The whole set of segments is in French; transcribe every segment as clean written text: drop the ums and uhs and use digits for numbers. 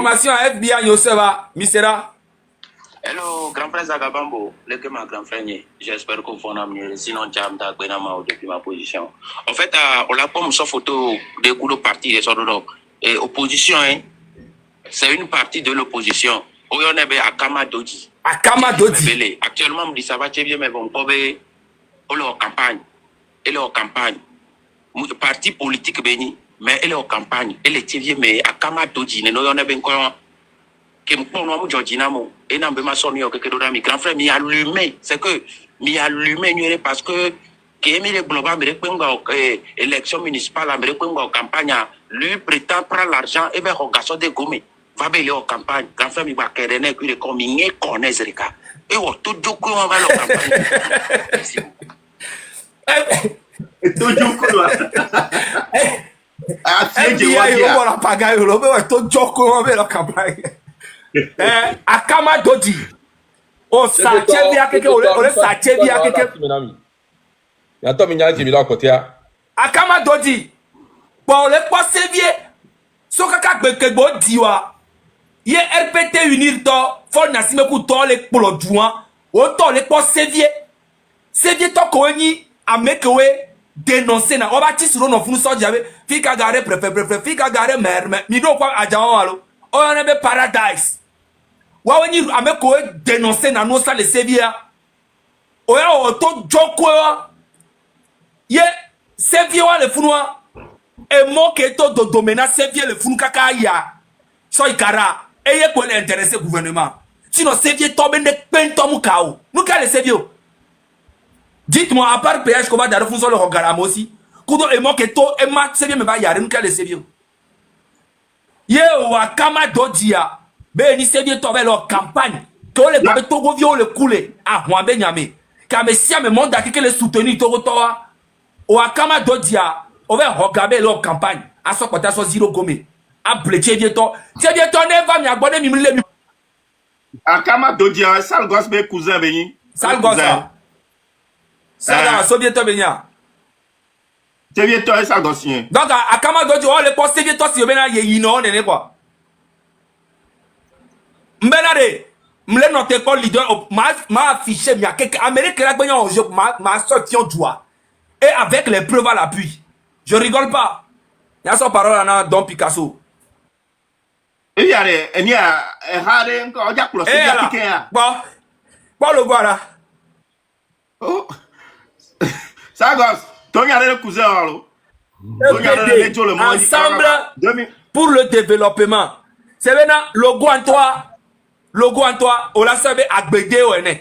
information à FBI, Yoseva, Misera. Hello, grand frère Zagabambo, le que ma grand frère, j'espère que vous allez mieux, sinon j'ai depuis ma position. En fait, on a pas une photo des coups de parti des sortes et opposition, hein, c'est une partie de l'opposition. On est à Akama Dodi. Akama Dodi. Actuellement, on dit ça va très bien, mais bon, on est en campagne. Elle est en campagne. Parti politique béni, mais elle est en campagne. Elle est très bien, mais Akama Dodi, nous on est bien encore. Que mon Georgina mo et n'a pas sonné au quelque mi grand frère mi allumé c'est que mi allumé parce que Kémy le global me répond élection municipale me répond campagne lui prétend prendre l'argent et ben regarde de gomme va aller en campagne grand frère mi va querer que comme il connaît Zerika et on tout joko on va en campagne merci tout joko là ah c'est du on va pas gagner le mais tout joko on va en campagne Akama Dodi. On s'achève bien quelque chose. On s'achève bien quelque chose. Il y a Tom Ignac qui vient à côté. Akama Dodi. Bon, le pas sévier. Ce que bon diwa. Ye RPT unir to. Faut n'assumer que to les pour le joint. Autant les pas sévier. Sévier to koeni a mekewe dénoncer na. On va tirer sur nos fous sans diable. Fika gare préfère. Fika gare mère. Mi do quoi à jaon alo. On avait paradise. Wawani ameko dénoncer na no sa le sevia. Oya oto joko ye sevia wa le funwa e mo ke to do domena sevia le funu kaka ya. So ikara e ye ko intéressé gouvernement. Sinon sevia tombe ne pento mu kao. Nous ka le sevio. Dites-moi à part péage comment dans le funu so le regarder aussi. Kudo e mo ke to e ma sevia me ba yare nous ka le sevio. Ye wa kama dodia. Ben ni c'est bien tombé leur campagne que les babes togo viol le couler ah moi ben yamé car mais si me monde à qui les soutenir togo toa o akama dodia on va regarder leur campagne à ce côté so zero gomé a bleché bien to ne va mi agbone mi le akama dodia sal gosse be cousin beni sal gosse ça so bien to benya c'est bien to sal gosse donc akama dodia on le poste bien to si bena ye no ne quoi Mbelade, m'le noté comme leader, m'a affiché, mais quelques Américains là, m'a sorti en joie. Et avec les preuves à l'appui. Je rigole pas. Il y a son parole là, Don Picasso. Et il y a encore, il y a closé, il y a bon, le voilà. Oh, ça gosse, ton y a le cousin, alors. Ensemble pour le développement. C'est maintenant, logo en toi. Logo en toi, on l'a savé à Bédé ou ene.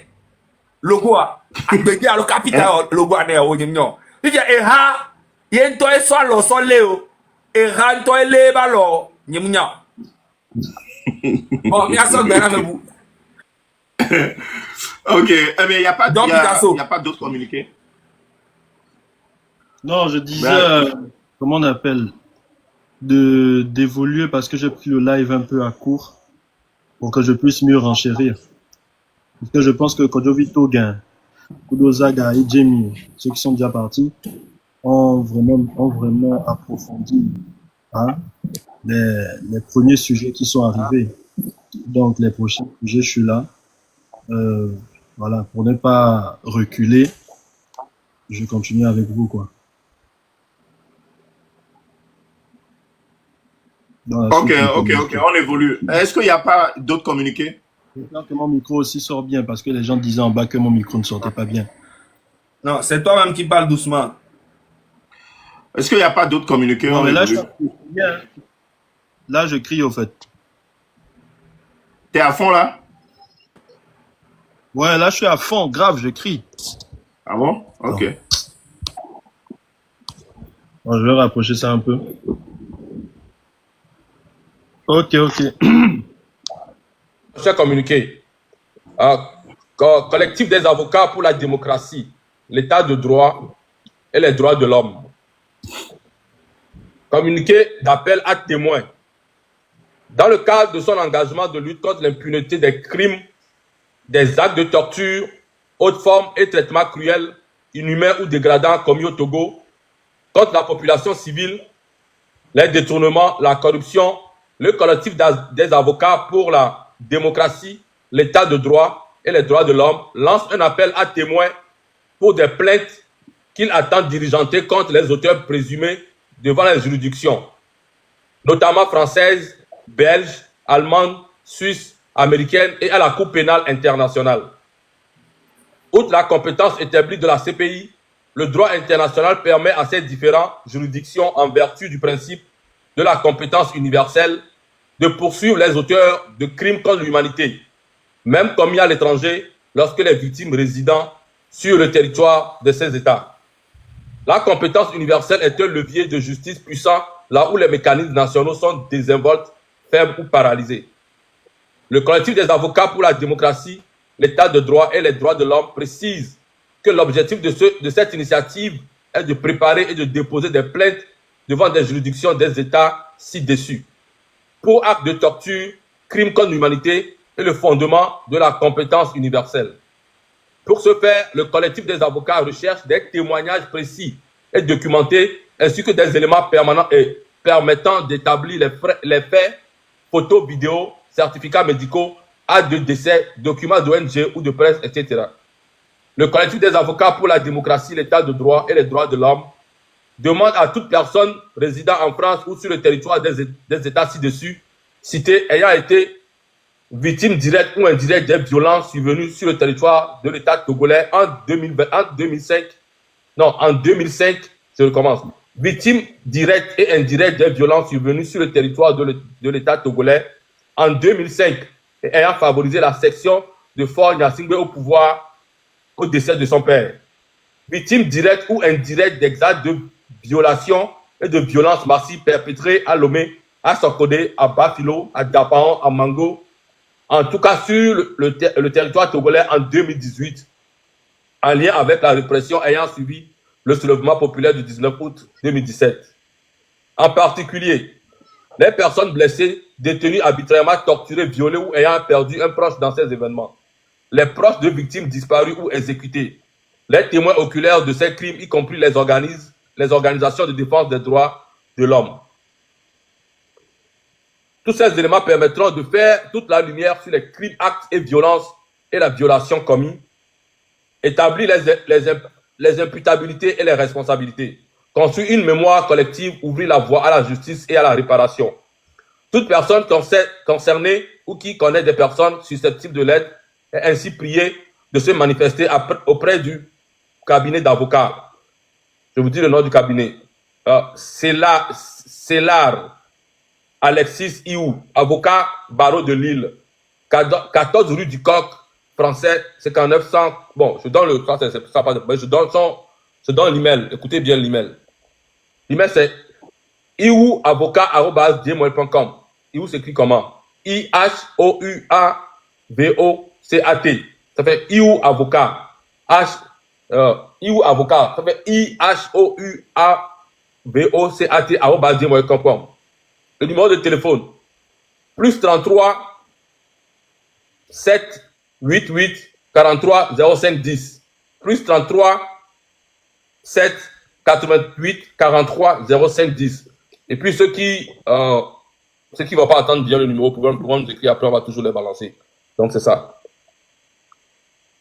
Logo à Bédé à le capital, logo à ne ou n'importe. Il y a erreur, il y a un toit soit le sol léo, erreur toi le ballon, n'importe. Bon, il y a ça bien avec vous. Ok, mais il n'y a pas d'autres communiqués. Non, je disais, comment on appelle, d'évoluer parce que j'ai pris le live un peu à court. Pour que je puisse mieux renchérir. Parce que je pense que Kodjovito Gain, Kudozaga et Jamie, ceux qui sont déjà partis, ont vraiment approfondi les premiers sujets qui sont arrivés. Donc les prochains sujets, je suis là. Voilà, pour ne pas reculer, je continue avec vous, quoi. Ok, on évolue. Est-ce qu'il n'y a pas d'autres communiqués? J'espère que mon micro aussi sort bien parce que les gens disaient en bas que mon micro ne sortait pas bien. Non, c'est toi-même qui parles doucement. Est-ce qu'il n'y a pas d'autres communiqués? Non, mais là, je crie au fait. T'es à fond là? Ouais, là, je suis à fond, grave, je crie. Ah bon? Ok. Bon, je vais rapprocher ça un peu. Ok. Cher communiqué. Collectif des avocats pour la démocratie, l'état de droit et les droits de l'homme. Communiqué d'appel à témoins. Dans le cadre de son engagement de lutte contre l'impunité des crimes, des actes de torture, haute forme et traitements cruels, inhumains ou dégradants commis au Togo, contre la population civile, les détournements, la corruption, le collectif des avocats pour la démocratie, l'état de droit et les droits de l'homme lance un appel à témoins pour des plaintes qu'il attend diligenter contre les auteurs présumés devant les juridictions, notamment françaises, belges, allemandes, suisses, américaines et à la Cour pénale internationale. Outre la compétence établie de la CPI, le droit international permet à ces différentes juridictions, en vertu du principe de la compétence universelle, de poursuivre les auteurs de crimes contre l'humanité, même commis à l'étranger, lorsque les victimes résident sur le territoire de ces États. La compétence universelle est un levier de justice puissant là où les mécanismes nationaux sont désinvoltes, faibles ou paralysés. Le collectif des avocats pour la démocratie, l'état de droit et les droits de l'homme précise que l'objectif de cette initiative est de préparer et de déposer des plaintes devant des juridictions des États ci-dessus pour actes de torture, crimes contre l'humanité et le fondement de la compétence universelle. Pour ce faire, le collectif des avocats recherche des témoignages précis et documentés, ainsi que des éléments permanents et permettant d'établir les faits, photos, vidéos, certificats médicaux, actes de décès, documents d'ONG ou de presse, etc. Le collectif des avocats pour la démocratie, l'état de droit et les droits de l'homme demande à toute personne résidant en France ou sur le territoire des États ci-dessus cités ayant été victime directe ou indirecte des violences survenues sur le territoire de l'État togolais en 2005, je recommence. Victime directe et indirecte des violences survenues sur le territoire de l'État togolais en 2005 et ayant favorisé la section de Faure Gnassingbé au pouvoir au décès de son père. Victime directe ou indirecte d'actes de violation et de violences massives perpétrées à Lomé, à Sokodé, à Bafilo, à Dapaon, à Mango, en tout cas sur le territoire togolais en 2018, en lien avec la répression ayant suivi le soulèvement populaire du 19 août 2017. En particulier, les personnes blessées, détenues arbitrairement, torturées, violées ou ayant perdu un proche dans ces événements, les proches de victimes disparues ou exécutées, les témoins oculaires de ces crimes, y compris les organisations de défense des droits de l'homme. Tous ces éléments permettront de faire toute la lumière sur les crimes, actes et violences et la violation commis, établir les imputabilités et les responsabilités, construire une mémoire collective, ouvrir la voie à la justice et à la réparation. Toute personne concernée ou qui connaît des personnes susceptibles de l'aide est ainsi priée de se manifester auprès du cabinet d'avocats. Je vous dis le nom du cabinet. C'est l'art. Alexis Iou, avocat, barreau de Lille, 14 rue du Coq, français, 5900. Bon, je donne le français, ça pas de, je donne l'email. Écoutez bien l'email. L'email c'est iouavocat@gmail.com. Iou s'écrit comment? IHOUAVOCAT. Ça fait Iou avocat. Iou avocat. Ça fait IHOUAVOCAT@gmail.com. Le numéro de téléphone, plus 33 7 88 43 05 10. Plus 33 7 88 43 05 10. Et puis ceux qui ne vont pas attendre bien le numéro pourront nous écrire, après on va toujours les balancer. Donc c'est ça.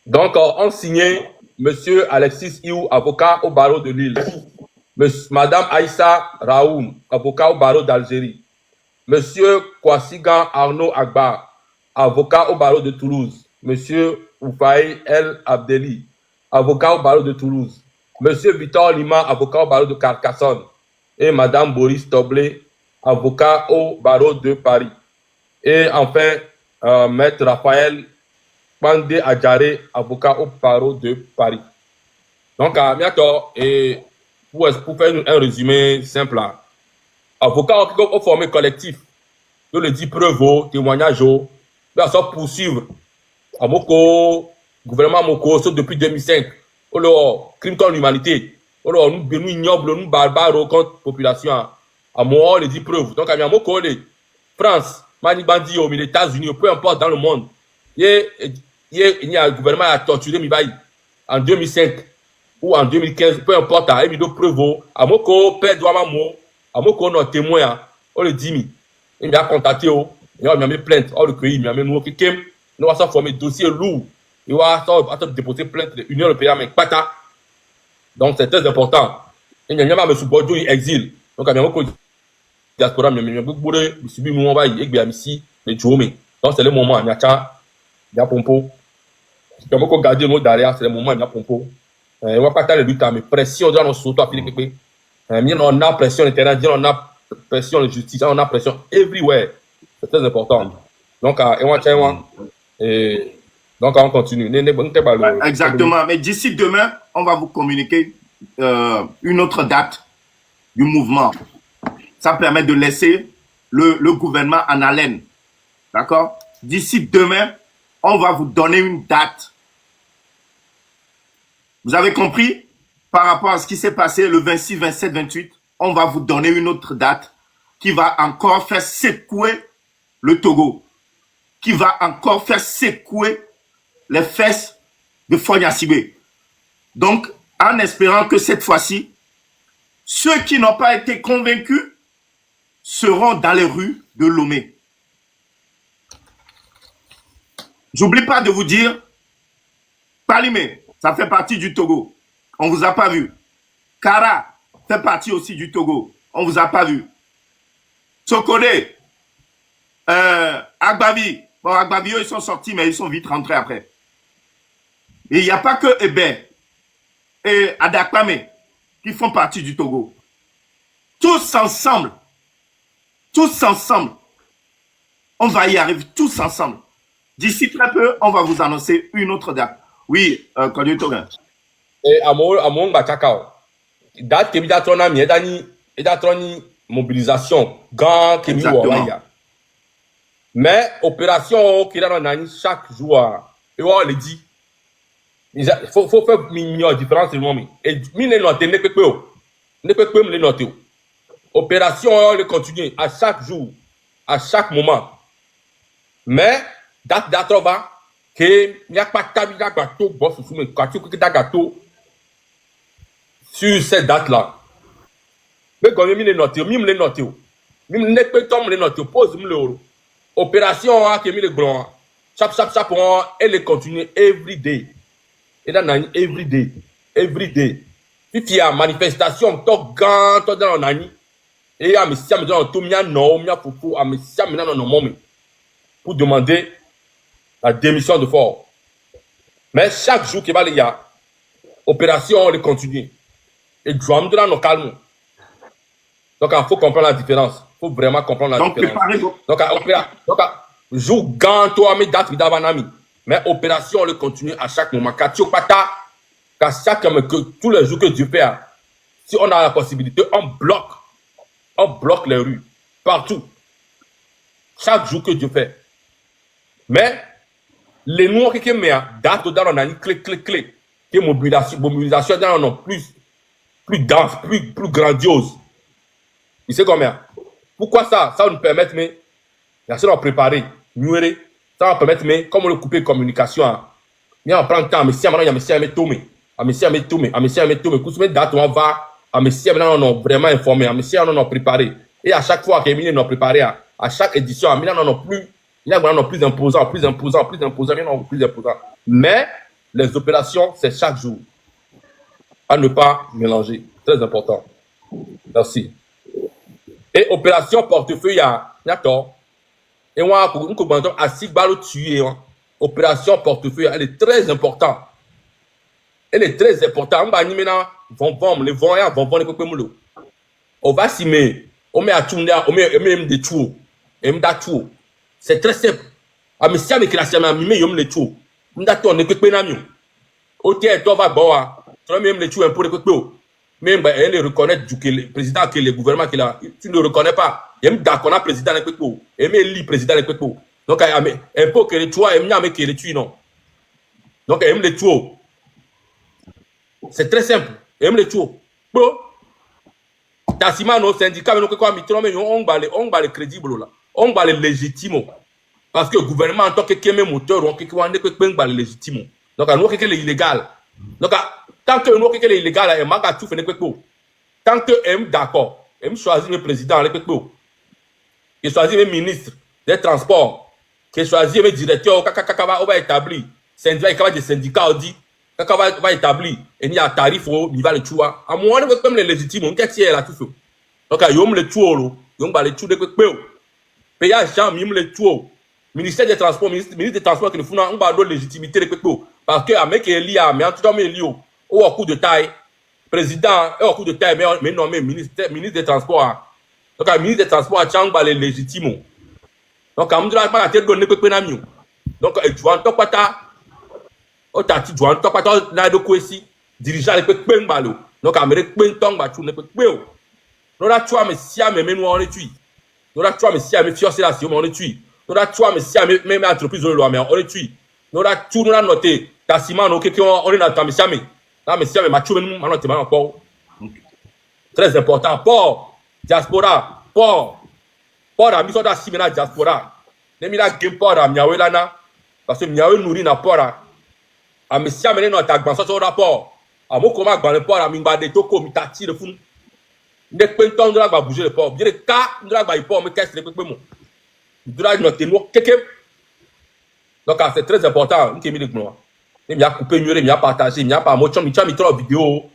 Donc on signait Monsieur Alexis Iou, avocat au barreau de Lille. Madame Aïssa Raoum, avocat au barreau d'Algérie. Monsieur Kwasigan Arnaud Agba, avocat au barreau de Toulouse. Monsieur Oufaï El Abdeli, avocat au barreau de Toulouse. Monsieur Victor Lima, avocat au barreau de Carcassonne. Et Madame Boris Toblé, avocat au barreau de Paris. Et enfin, Maître Raphaël Pandé Adjaré, avocat au barreau de Paris. Donc, à bientôt. Et pour faire un résumé simple là. Avocats ont formé collectif. Je le dis preuve, témoignage, ils sont poursuivre. À Moko, gouvernement Moko, sauf depuis 2005. Alors, crime contre l'humanité. Alors, nous ignobles, nous barbares contre la population. À moi, on les dit preuve. Donc, à Moko, les France, Manibandi, les États-Unis, peu importe dans le monde. Il y a un gouvernement qui a torturé Mibaï en 2005 ou en 2015, peu importe, il y a des preuves. À Moko, père doit m'amour. À mon qu'on a témoin, on le dit, Il m'a contacté, il m'a mis plainte, hors le pays, il m'a mis nous qui nous va former dossier lourd. Il va déposer plainte de l'Union européenne avec Pata. Donc c'est très important. Il y a un monsieur Bordeaux, il exile. Donc il y a un diaspora, il y a beaucoup de subi nous on va y ici, les Djomé. Donc c'est le moment, il y a pompo. Il y a beaucoup garder nous derrière, c'est le moment, il y a pompo. On va pas le but, mais pression dans nos surtout à Philippe. On a pression le terrain, on a pression de justice, on a pression everywhere. C'est très important. Donc, donc on continue. Ouais, exactement. Mais d'ici demain, on va vous communiquer une autre date du mouvement. Ça permet de laisser le gouvernement en haleine. D'accord? D'ici demain, on va vous donner une date. Vous avez compris? Par rapport à ce qui s'est passé le 26, 27, 28, on va vous donner une autre date qui va encore faire secouer le Togo, qui va encore faire secouer les fesses de Fogna Sibé. Donc, en espérant que cette fois-ci, ceux qui n'ont pas été convaincus seront dans les rues de Lomé. J'oublie pas de vous dire, Palimé, ça fait partie du Togo. On ne vous a pas vu. Kara fait partie aussi du Togo. On ne vous a pas vu. Sokode, Agbavi. Bon, Agbavi, ils sont sortis, mais ils sont vite rentrés après. Et il n'y a pas que Ebe et Adakpame qui font partie du Togo. Tous ensemble, on va y arriver tous ensemble. D'ici très peu, on va vous annoncer une autre date. Oui, Kodjo Togo. Et à mon bachakao, date que bida trona mi eda troni mobilisation grand que mi waya. Mais opération qui là nani chaque jour et on le dit. Il faut faire une différence de moment. Et mi ne noter ne peut me le noter. Opération le continue à chaque jour, à chaque moment. Mais date va que n'y a pas tabida gâteau boss sous mes gâteau sur cette date-là. Mais quand même, les noter, même les noter. Même ne peut pas me les noter, pose-moi l'euro. Opération a qui mis le grand. Chap, elle est continue every day. Et là, every day. Puis il y a manifestation, to grand, to dans l'année. Et à Messia, me donne tout mia non, mia poupou, à Messia, me donne non moment. Pour demander la démission de Fort. Mais chaque jour qu'il va y a, opération, on le continue. Et je vais me donner nos calmes. Donc, il faut comprendre la différence. Il faut vraiment comprendre la différence. Donc, jour gant, toi, mais date, mais opération, on le continue à chaque moment. Qu'à tous les jours que Dieu fait, si on a la possibilité, on bloque les rues. Partout. Chaque jour que Dieu fait. Mais, les noirs qui mettent date dans l'année, clé. Que mobilisation dans l'année plus dense, plus grandiose. Il sait combien? Pourquoi ça? Ça nous permet, mais, il y a ça à préparer, mieux, ça va permettre, mais, comme on le coupe communication, il y a un temps, mais si maintenant, il y a Messia, mais couche, date, on va, à Messia, maintenant, on a vraiment informé, à Messia, on a préparé. Et à chaque fois qu'il y a préparé, à chaque édition, il y a plus imposant, mais, les opérations, c'est chaque jour. À ne pas mélanger. Très important. Merci. Et opération portefeuille, il y a tort. Et moi, pour nous, à Sigbalo tuer, opération portefeuille, elle est très importante. On va animer les vont, on va s'y mettre, on met à tout, on met des tours, c'est très simple. Ah, mais si avec la semaine, on met les tours. On ne peut pas nous. Ok, toi, va boire. Tu même les tours un peu de peu. Même elle reconnaît le président que le gouvernement qu'il a. Tu ne le reconnais pas. Il y a d'accord le président de peu. Et même le président de peu. Donc, un peu que les tours, il y a que les tues, non. Donc, il aime les tours. C'est très simple. Il aime les tours. Bon. Tassima, nos syndicats, on va les crédibles là. On va les légitimes. Parce que le gouvernement, en tant que moteur, on va les légitimes. Donc, nous, c'est illégal. Donc, tant que nous, c'est illégal, il m'a tout fait. Tant que M d'accord, M choisit le président, qui choisit le ministre des Transports, qui choisit le directeur, on va établir, syndicat des syndicats, on dit, va établir, et il y a un tarif, il va le tuer. À moi, on comme les légitimes, on qu'est-ce qu'il y a là tout ça. Donc, il y a le tuer, il y a le tuer de quoi. Payage, il le tuer. Ministère des Transports, ministre des Transports qui nous font une légitimité de quoi. Parce que, avec Eli, mais en tout cas, au coup de taille, président, au coup de taille, mais nommé ministre des Transports. Donc, le ministre des Transports a changé les légitimes. Donc, on a pas la tête de l'économie. Donc, tu vois, on pas tu vois, on pas na de quoi ici, dirigeant les pékin balo. Donc, Amérique pékin tong ba tu ne peux pas. Donc, là, tu vois, mais si à mes on les tue. Donc, là, tu vois, mais si à mes fiancés là, si on les tue. Donc, là, tu vois, mais si à mes entreprises on les tue. Donc, là, tu nous as noté, ta ciment, on est dans ta mission. Là, mais si à mes matchs, on a noté encore. Très important. Port, diaspora, port à mission de la diaspora. Les mila game port à miawe lana. Parce que miawe nourrit na port à. A me si amené notre agbanso sur rapport. A mo comment agban le port à mingba de toko mitati le fun. Ne penton de la ba bouger le port. Bien le cas de la ba il port me casse le pepe mo. De la notre no keke. Donc c'est très important. On mis le gno. Il y a coupé mieux, il y a partagé, il y a pas motion, il y a mis trop vidéo.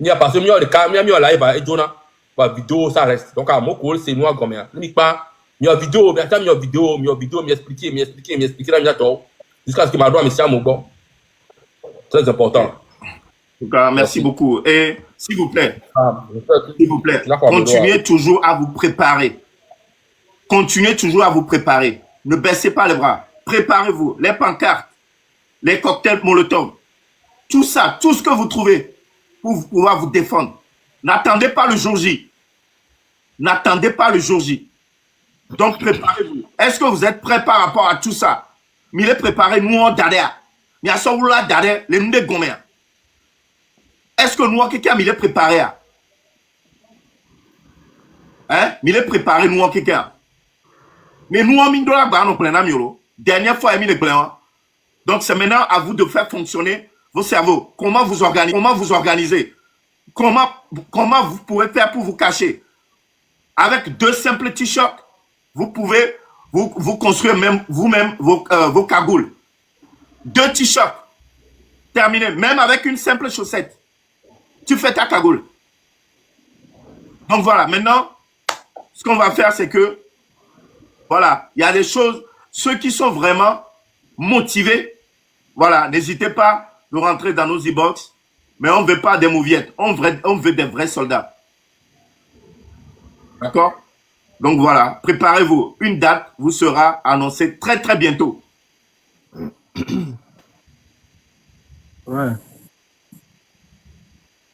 Il y a pas ce mieux de cas, il y a mieux live et Jonah. Ba vidéo ça reste. Donc à mo call c'est noir comme ça. Ni pas mieux vidéo, mais attends mieux vidéo, m'expliquer là mieux toi. Jusqu'à ce que ma doigt me sia mon bon. Très important. En tout cas, merci beaucoup. Et s'il vous plaît, continuez toujours à vous préparer. Continuez toujours à vous préparer. Ne baissez pas les bras. Préparez-vous. Les pancartes, les cocktails Molotov, tout ça, tout ce que vous trouvez pour pouvoir vous défendre. N'attendez pas le jour J. N'attendez pas le jour J. Donc, préparez-vous. Est-ce que vous êtes prêts par rapport à tout ça? Mais préparez nous en derrière. Mais à ce moment-là, derrière, les nous gommés. Est-ce que nous, quelqu'un m'il est préparé? Hein? Il est préparé, nous, quelqu'un. Mais nous, on mine de la barre, on plein d'amiolo. Dernière fois, il a mis les blancs. Donc, c'est maintenant à vous de faire fonctionner vos cerveaux. Comment vous organisez? Comment vous pouvez faire pour vous cacher? Avec 2 simples t-shirts, vous pouvez vous construire même vous-même vos cagoules. 2 t-shirts. Terminé. Même avec une simple chaussette. Tu fais ta cagoule. Donc voilà. Maintenant, ce qu'on va faire, c'est que, voilà, il y a des choses, ceux qui sont vraiment motivés, voilà, n'hésitez pas de rentrer dans nos e-box, mais on ne veut pas des mouviettes. On veut des vrais soldats. D'accord? Donc voilà, préparez-vous. Une date vous sera annoncée très très bientôt. Ouais.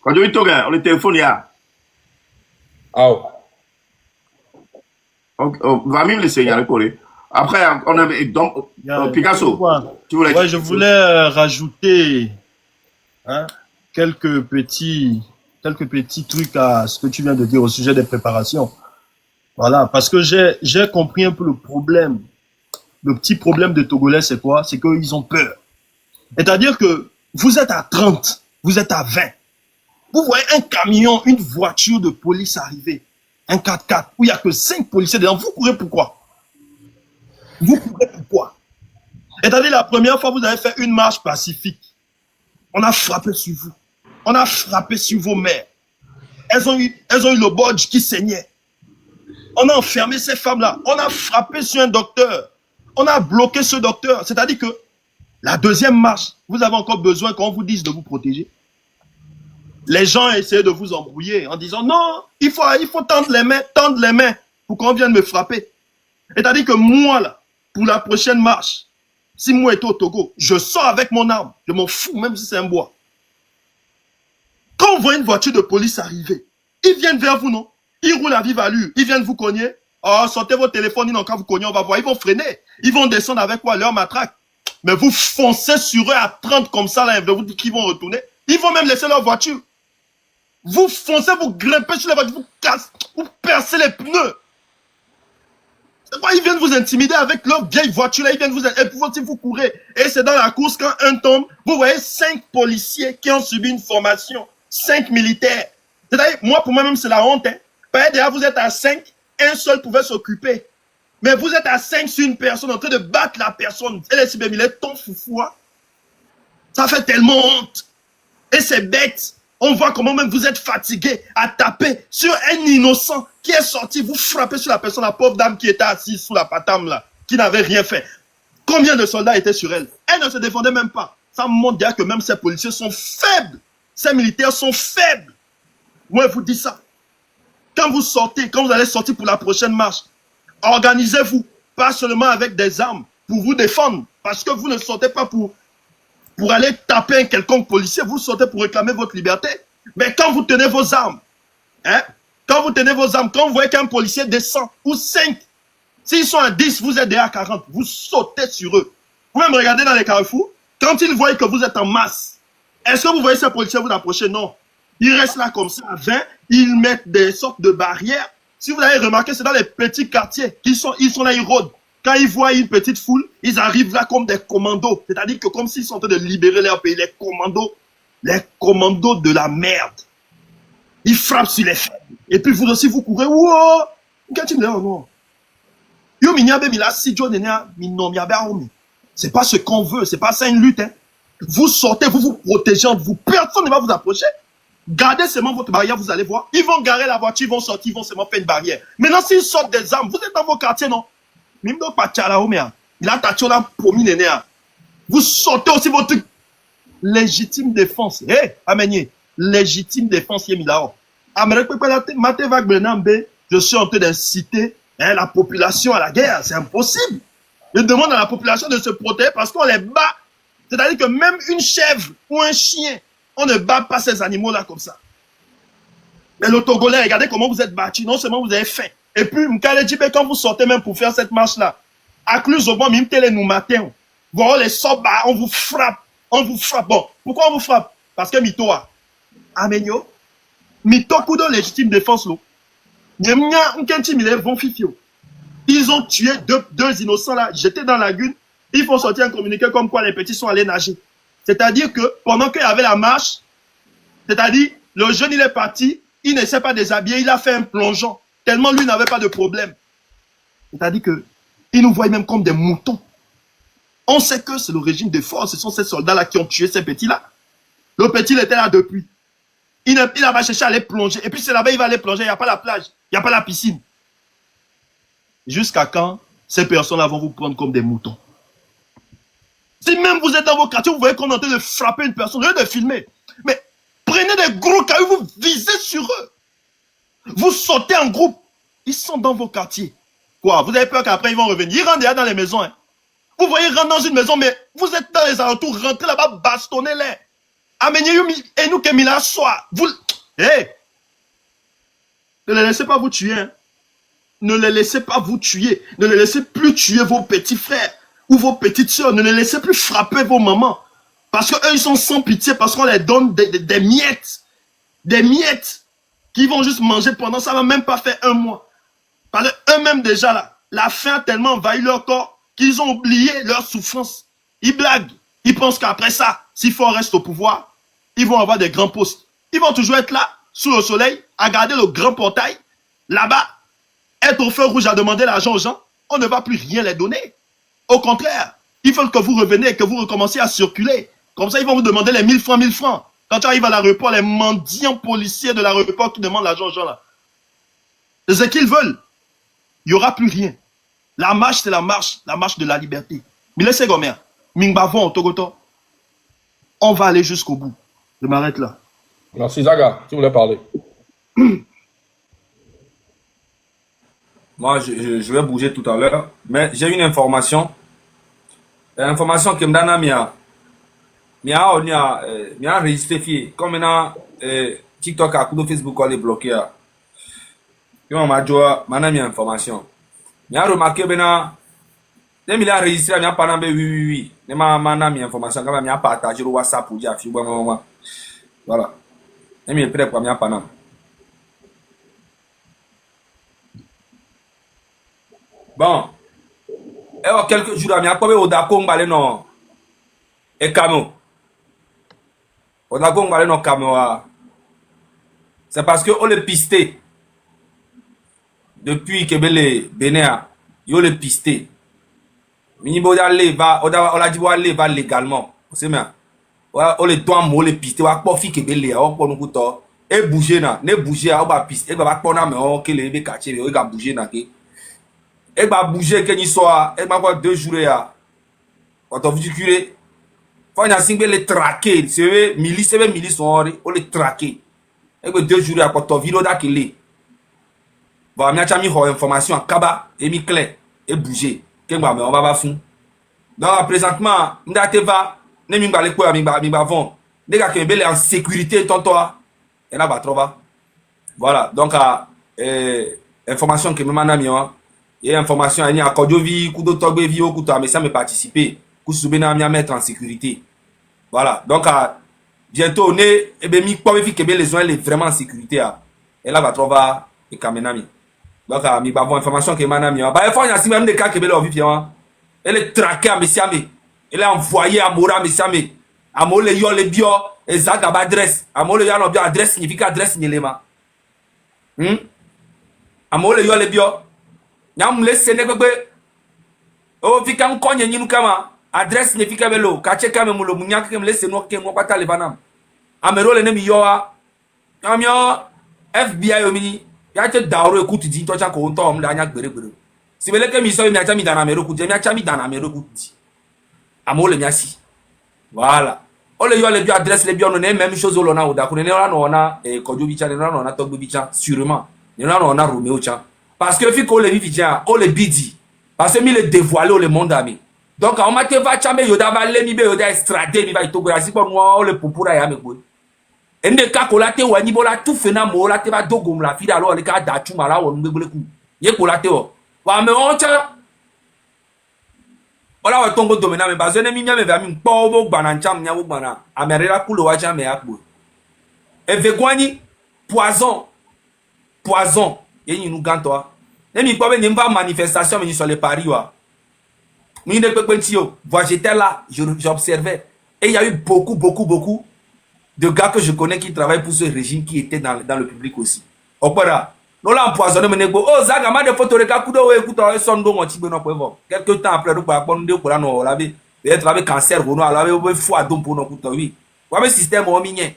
Quand je on le téléphone, il y a. Va même le signaler pour lui. Après, on avait donc Picasso. Tu voulais ouais, je voulais rajouter quelques petits trucs à ce que tu viens de dire au sujet des préparations. Voilà, parce que j'ai compris un peu le problème. Le petit problème des Togolais, c'est quoi? C'est qu'ils ont peur. C'est-à-dire que vous êtes à 30, vous êtes à 20. Vous voyez un camion, une voiture de police arriver, un 4x4, où il n'y a que 5 policiers dedans. Vous courez pourquoi? Vous courez pourquoi? C'est-à-dire la première fois, vous avez fait une marche pacifique. On a frappé sur vous. On a frappé sur vos mères. Elles ont eu le bodge qui saignait. On a enfermé ces femmes-là. On a frappé sur un docteur. On a bloqué ce docteur. C'est-à-dire que la deuxième marche, vous avez encore besoin qu'on vous dise de vous protéger. Les gens essaient de vous embrouiller en disant non, il faut tendre les mains pour qu'on vienne me frapper. C'est-à-dire que moi, là, pour la prochaine marche, si moi étais au Togo, je sors avec mon arme. Je m'en fous, même si c'est un bois. Quand on voit une voiture de police arriver, ils viennent vers vous, non? Ils roulent à vive allure. Ils viennent vous cogner. Oh, sortez vos téléphones, ils n'ont qu'à vous cogner, on va voir. Ils vont freiner. Ils vont descendre avec quoi? Leur matraque. Mais vous foncez sur eux à 30 comme ça, là, et vous dites qu'ils vont retourner. Ils vont même laisser leur voiture. Vous foncez, vous grimpez sur les voitures, vous cassez, vous percez les pneus. C'est quoi? Ils viennent vous intimider avec leur vieille voiture, là, ils viennent vous intimider. Et puis si vous courez, et c'est dans la course, quand un tombe, vous voyez 5 policiers qui ont subi une formation, 5 militaires. C'est-à-dire, moi, pour moi-même, c'est la honte, hein. Derrière, vous êtes à 5, un seul pouvait s'occuper Mais vous êtes à 5 sur une personne en train de battre la personne. Elle est si bien, il est ton foufou. Hein. Ça fait tellement honte. Et c'est bête. On voit comment même vous êtes fatigué à taper sur un innocent qui est sorti. Vous frappez sur la personne, la pauvre dame qui était assise sous la patame là, qui n'avait rien fait. Combien de soldats étaient sur elle? Elle ne se défendait même pas. Ça montre bien que même ces policiers sont faibles. Ces militaires sont faibles. Moi, je vous dis ça. Quand vous sortez, quand vous allez sortir pour la prochaine marche, organisez-vous. Pas seulement avec des armes pour vous défendre. Parce que vous ne sortez pas pour aller taper un quelconque policier. Vous sortez pour réclamer votre liberté. Mais quand vous tenez vos armes, hein, quand vous voyez qu'un policier descend, ou 5, s'ils sont à 10, vous êtes déjà à 40, vous sautez sur eux. Vous pouvez me regarder dans les carrefours, quand ils voient que vous êtes en masse, est-ce que vous voyez ces policiers vous approcher? Non. Ils restent là comme ça à 20, ils mettent des sortes de barrières. Si vous avez remarqué, c'est dans les petits quartiers qu'ils sont là, ils rôdent. Quand ils voient une petite foule, ils arrivent là comme des commandos. C'est-à-dire que comme s'ils sont en train de libérer leur pays, les commandos de la merde. Ils frappent sur les faibles. Et puis vous aussi, vous courez. Wow! C'est pas ce qu'on veut, c'est pas ça une lutte. Hein. Vous sortez, vous vous protégez entre vous. Personne ne va vous approcher. Gardez seulement votre barrière, vous allez voir. Ils vont garer la voiture, ils vont sortir, ils vont seulement faire une barrière. Maintenant, s'ils sortent des armes, vous êtes dans vos quartiers, non? Vous sortez aussi votre légitime défense. Eh, amenez. Légitime défense, je suis en train d'inciter la population à la guerre. C'est impossible. Je demande à la population de se protéger parce qu'on les bat. C'est-à-dire que même une chèvre ou un chien, on ne bat pas ces animaux-là comme ça. Mais le Togolais, regardez comment vous êtes battus. Non seulement vous avez faim. Et puis, Mkaledjibé, quand vous sortez même pour faire cette marche-là, à Cluzobon, Mimtele nous matin, voilà les sobas, on vous frappe. On vous frappe. Bon, pourquoi on vous frappe? Parce que Mitoa. Amenyo. Mito kudo légitime défense, lo. Ils ont tué deux innocents là, jetés dans la lagune. Ils font sortir un communiqué comme quoi les petits sont allés nager. C'est-à-dire que pendant qu'il y avait la marche, c'est-à-dire le jeune il est parti, il ne s'est pas déshabillé, il a fait un plongeon. Tellement lui n'avait pas de problème. C'est-à-dire que il nous voit même comme des moutons. On sait que c'est le régime de force, ce sont ces soldats-là qui ont tué ces petits-là. Le petit il était là depuis. Il n'a pas cherché à aller plonger. Et puis c'est là-bas il va aller plonger, il n'y a pas la plage, il n'y a pas la piscine. Jusqu'à quand ces personnes-là vont vous prendre comme des moutons? Si même vous êtes dans vos quartiers, vous voyez qu'on est en train de frapper une personne, au lieu de filmer. Mais prenez des gros cailloux, vous visez sur eux. Vous sautez en groupe. Ils sont dans vos quartiers. Quoi? Vous avez peur qu'après ils vont revenir? Ils rentrent déjà dans les maisons. Hein. Vous voyez, ils rentrent dans une maison, mais vous êtes dans les alentours, rentrez là-bas, bastonnez-les. Amenez-y et nous qui la soie. Vous. Hey! Ne les laissez pas vous tuer. Hein. Ne les laissez pas vous tuer. Ne les laissez plus tuer vos petits frères ou vos petites soeurs. Ne les laissez plus frapper vos mamans. Parce qu'eux, ils sont sans pitié, parce qu'on les donne des miettes. Des miettes qu'ils vont juste manger pendant ça, va même pas faire un mois. Parce qu'eux-mêmes déjà là, la faim a tellement envahi leur corps qu'ils ont oublié leur souffrance. Ils blaguent. Ils pensent qu'après ça, s'il faut rester au pouvoir, ils vont avoir des grands postes. Ils vont toujours être là, sous le soleil, à garder le grand portail. Là-bas, être au feu rouge à demander l'argent aux gens, on ne va plus rien les donner. Au contraire, ils veulent que vous reveniez et que vous recommenciez à circuler. Comme ça, ils vont vous demander les 1000 francs, 1000 francs. Quand tu arrives à l'aéroport, les mendiants policiers de l'aéroport qui demandent l'argent aux gens là. C'est ce qu'ils veulent. Il n'y aura plus rien. La marche, c'est la marche de la liberté. Mais laissez Gomer, Mingbavon, Togoto, on va aller jusqu'au bout. Je m'arrête là. Merci Zaga, tu voulais parler. Moi, je vais bouger tout à l'heure, mais j'ai une information. L'information que me donne on a enregistré comme maintenant TikTok à coup Facebook on est bloqué. On m'a dit maintenant information. Mais a remarqué maintenant dès qu'il a enregistré il a pas oui. Ne m'a maintenant information quand même il a partagé le WhatsApp pour dire voilà. Et il prêt pour m'a pas. Bon, et quelques jours, il y a pas au Dakong balé non et Camo. Au Dakong balé non Camo. C'est parce que on le pisté depuis que Belé Bénéa Yo le pisté. Minibo d'aller va, on a dit aller va légalement. C'est bien. On le doit mo le pisté, on va pas fi kebele, on pour nous couteau. Et bouger na, ne bouger, on va pisté, et va pas na mais on que les be quartier, on va bouger na ke. Et va bouger que ni soit, et va voir 2 jours ya. Quand on veut curé, faut na singbe le traquer, c'est milice on le traquer. Et que 2 jours ya quand on vidéo da kele. Va mi a mis information en kaba et mi clair et bouger. Que moi on va fou. Donc présentement, m'date va ne mi le quoi mi ba vont. Les gars qui en sécurité tonto et là va trouver. Voilà, donc information que me manami et information ani akodio vi kudo togbe vi okuta mais ça me participer ku subena mi mettre en sécurité. Voilà, donc bientôt ne e be mi kwa vi kebe les gens les vraiment en sécurité et là va trouver et kamenami. Donc mi ba bon information que manami ba faut y même des cas kebe le vi elle est traquée à Messiame. Elle est envoyée à Mora Messiame. À Mole yo le bio exact adresse. À Mole yo no bio adresse signifie adresse nyelema. À Mole yo le bio. Nyam le sene bebe. O fika nkonye nyinu kama adresse signifie belo. Ka cheka me mulo munyaka ke le seno ke mo pata le banam. Amero le ne mi yo a. Amyo FBI o mini. Ya te dauro écoute dit to cha ko nto om la nya gbere gbere. Si bele ke mi so mi acha mi dana mero ku je mi acha mi dana mero ku ti amole mi asi voilà ole yo le bio adresse le bio no ne même chose olona oda ku ne ona kojo bicha ne ona togbo bicha sûrement ne ona Romeo cha parce que fi ko le vi bicha o le bidi parce que mi le dévoiler au le monde ami donc on ma te va chambe yoda va le mi be yoda extrader mi va itogo asi ko mo o le popura ya me ko ende ka ko la te wani bola tout fena mo la te va dogom la fi da lo le ka da chuma la won gbegble ku ye ko la te o wa me oncha ola wa tongo domena me bazene mi nya me va mi po bo gbana ncham nya bo gbana amerela kulo wa cha me akbo e vegwani poison ye ni nu ganto ne mi po be ni mba manifestation me ni sur le Paris wa mi ne pepe ti o moi j'étais là j'observais et il y a eu beaucoup de gars que je connais qui travaillent pour ce régime qui étaient dans le public aussi opera non là empoisonné me nego oh zaga ma de photo de kakudo we kuto son do mo ti gbe no po quelque temps après do pa pon de ko la no la be peut-être avec cancer go no ala be fou adon pour no kuto oui wa be système o mi nye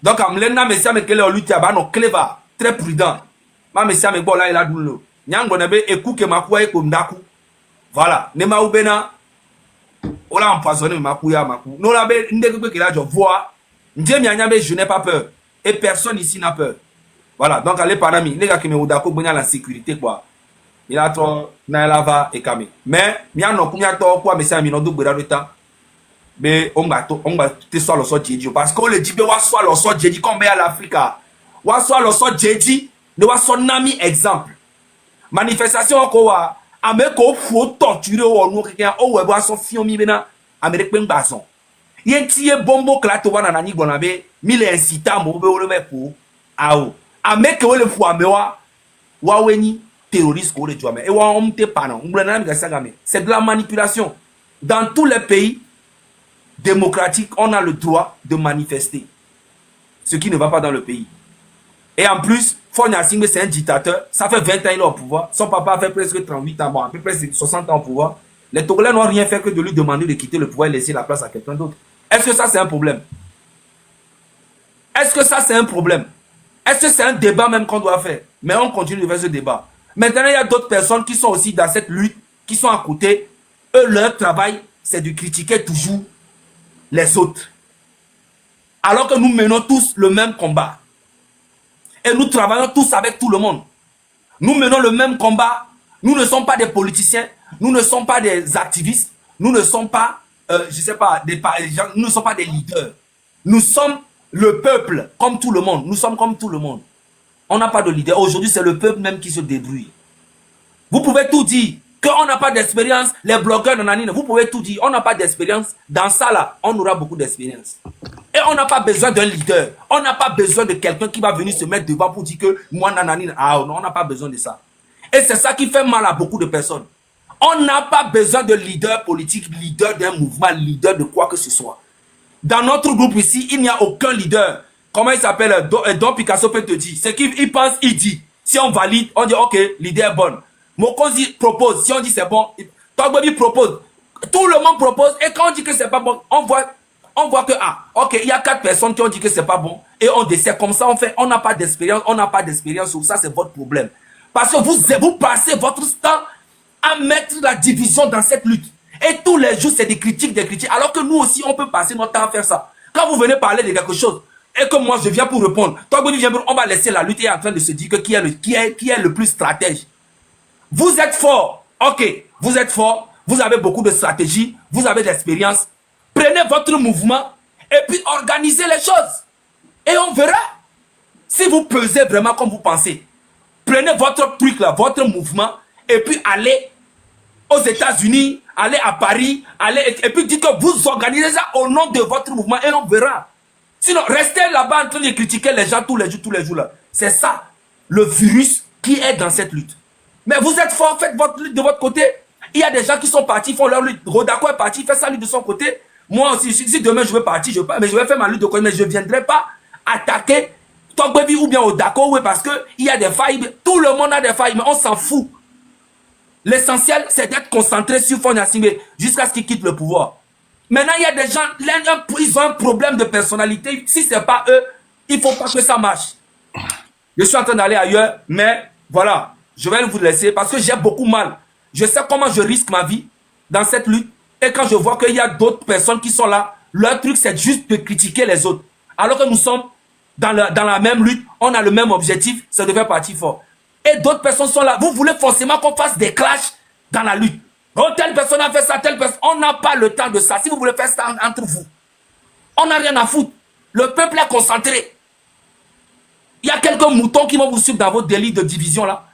donc am lena me sia me kele o lutti aba no clever très prudent ma me sia me bo la ila dunlo nyango na be ekuke makuwa e ko ndaku voilà ne ma ubena o la empoisonné maku ya maku no la be ndeke ke la jo voir ndie mi anya be je n'ai pas peur et personne ici n'a peur. Voilà, donc allez par ami, les gars qui me odako bonya la sécurité quoi. Il a trop na lava et kame. Mais mi ano kunya to quoi mais ça mi no do gbera do ta. Mais on va te soit le sort jeji parce que le dibe wa soit le sort jeji comme à l'Afrique. Wa soit le sort jeji, ne wa son ami exemple. Manifestation ko wa ameko fo torturer o nu keke o we wa so fion mi bena Amérique pe ngbason. Yen tie bombo klato wana na ni gbona be mi le incita mo be o le me po ao. Ameke wole fu amewa waweni terroriste ko le jome e wa omte pano ngblana mi gasagame c'est de la manipulation dans tous les pays démocratiques on a le droit de manifester ce qui ne va pas dans le pays et en plus Fonya Singbe c'est un dictateur ça fait 20 ans il est au pouvoir son papa a fait presque 38 ans bon à peu près 60 ans au pouvoir les Togolais n'ont rien fait que de lui demander de quitter le pouvoir et laisser la place à quelqu'un d'autre. Est-ce que ça c'est un problème? Est-ce que ça c'est un problème? Est-ce que c'est un débat même qu'on doit faire? Mais on continue de faire ce débat. Maintenant, il y a d'autres personnes qui sont aussi dans cette lutte, qui sont à côté. Eux, leur travail, c'est de critiquer toujours les autres. Alors que nous menons tous le même combat. Et nous travaillons tous avec tout le monde. Nous menons le même combat. Nous ne sommes pas des politiciens. Nous ne sommes pas des activistes. Nous ne sommes pas, je sais pas, nous ne sommes pas des leaders. Nous sommes le peuple, comme tout le monde. Nous sommes comme tout le monde. On n'a pas de leader. Aujourd'hui, c'est le peuple même qui se débrouille. Vous pouvez tout dire. Qu'on n'a pas d'expérience, les blogueurs, nananine, vous pouvez tout dire. On n'a pas d'expérience. Dans ça, là, on aura beaucoup d'expérience. Et on n'a pas besoin d'un leader. On n'a pas besoin de quelqu'un qui va venir se mettre devant pour dire que moi, nananine, ah non, on n'a pas besoin de ça. Et c'est ça qui fait mal à beaucoup de personnes. On n'a pas besoin de leader politique, leader d'un mouvement, leader de quoi que ce soit. Dans notre groupe ici, il n'y a aucun leader. Comment il s'appelle? Don Picasso peut te dire. Ce qu'il pense, il dit. Si on valide, on dit ok, l'idée est bonne. Mokonzi propose. Si on dit c'est bon, Togbebi propose. Tout le monde propose. Et quand on dit que c'est pas bon, on voit que, ah, ok, il y a 4 personnes qui ont dit que c'est pas bon. Et on décide comme ça, on n'a pas d'expérience, sur ça, c'est votre problème. Parce que vous passez votre temps à mettre la division dans cette lutte. Et tous les jours, c'est des critiques. Alors que nous aussi, on peut passer notre temps à faire ça. Quand vous venez parler de quelque chose, et que moi, je viens pour répondre, on va laisser la lutte et en train de se dire que qui est le plus stratège. Vous êtes fort. Ok, vous êtes fort. Vous avez beaucoup de stratégie. Vous avez de l'expérience. Prenez votre mouvement et puis organisez les choses. Et on verra si vous pesez vraiment comme vous pensez. Prenez votre truc là, votre mouvement, et puis allez aux États-Unis, allez à Paris, et puis dites que vous organisez ça au nom de votre mouvement et on verra. Sinon, restez là-bas en train de critiquer les gens tous les jours là. C'est ça, le virus qui est dans cette lutte. Mais vous êtes fort, faites votre lutte de votre côté. Il y a des gens qui sont partis, font leur lutte. Rodako est parti, fait sa lutte de son côté. Moi aussi, si demain je veux partir, mais je vais faire ma lutte de côté, mais je ne viendrai pas attaquer Togbebi ou bien Odako, oui, parce qu'il y a des failles. Tout le monde a des failles, mais on s'en fout. L'essentiel, c'est d'être concentré sur Faure Gnassingbé jusqu'à ce qu'il quitte le pouvoir. Maintenant, il y a des gens, ils ont un problème de personnalité. Si ce n'est pas eux, il ne faut pas que ça marche. Je suis en train d'aller ailleurs, mais voilà, je vais vous laisser parce que j'ai beaucoup mal. Je sais comment je risque ma vie dans cette lutte. Et quand je vois qu'il y a d'autres personnes qui sont là, leur truc, c'est juste de critiquer les autres. Alors que nous sommes dans la même lutte, on a le même objectif, c'est de faire partie fort. Et d'autres personnes sont là. Vous voulez forcément qu'on fasse des clashs dans la lutte. Oh, telle personne a fait ça, telle personne. On n'a pas le temps de ça. Si vous voulez faire ça entre vous, on n'a rien à foutre. Le peuple est concentré. Il y a quelques moutons qui vont vous suivre dans vos délits de division là.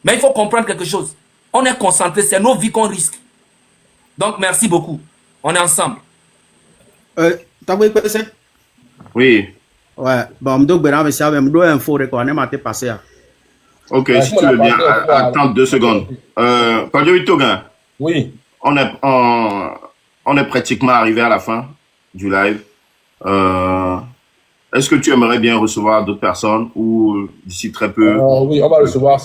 Mais il faut comprendre quelque chose. On est concentré, c'est nos vies qu'on risque. Donc merci beaucoup. On est ensemble. T'as vu quoi c'est? Oui. Ouais, bon, je dois info de quoi, on est passé. Ok, si tu veux bien, attends 2 secondes. Kwadjo Toga, Oui. on est pratiquement arrivé à la fin du live. Est-ce que tu aimerais bien recevoir d'autres personnes ou d'ici très peu? Oui, on va recevoir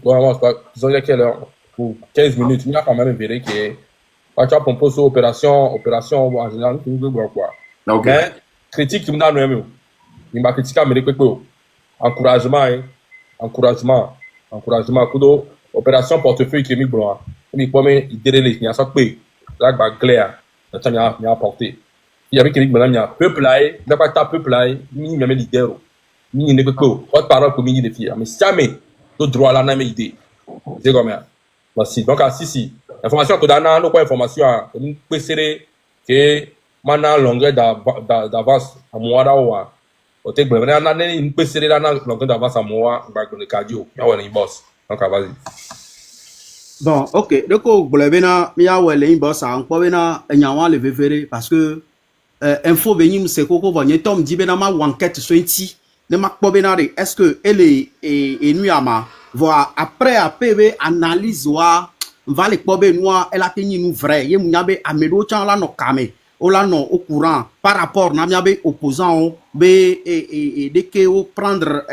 vraiment, disons, il y a quelle heure? Pour 15 minutes. Il y a quand même vérifié que quand tu as proposé opération en général, tu veux voir quoi. Ok. Mais critique qui me donne même. Il m'a critiqué à me dire encouragement. Kudo, opération portefeuille qui est mis blanc. Il me dit, il y a ça que là, bah, clair, il y a apporté. Il y avait quelqu'un qui m'a dit, peuple là, il n'y a pas de peuple là, il y a des leaders. Il n'y a que votre parole pour des filles. Mais jamais, le droit là, n'a pas idée. C'est comme ça. Merci. Donc, si. Information que dans nos informations, on peut essayer que maintenant, longueur d'avance à moi là, on peut essayer dans longueur d'avance à moi, le cardio. On est boss. Donc, vas-y. Bon, ok. Donc, vous avez un boss à un point, le véféré, parce que info venir c'est quoi venir tom dit ben ma enquête sur ici ne ma pobénare est-ce que elle est nuit à ma voir après APV analyse wa va les pobé noir elle a tenu nous vrai ye munyabe amedo chan la no kame o la no au courant par rapport na miabe opposant be et dès que au prendre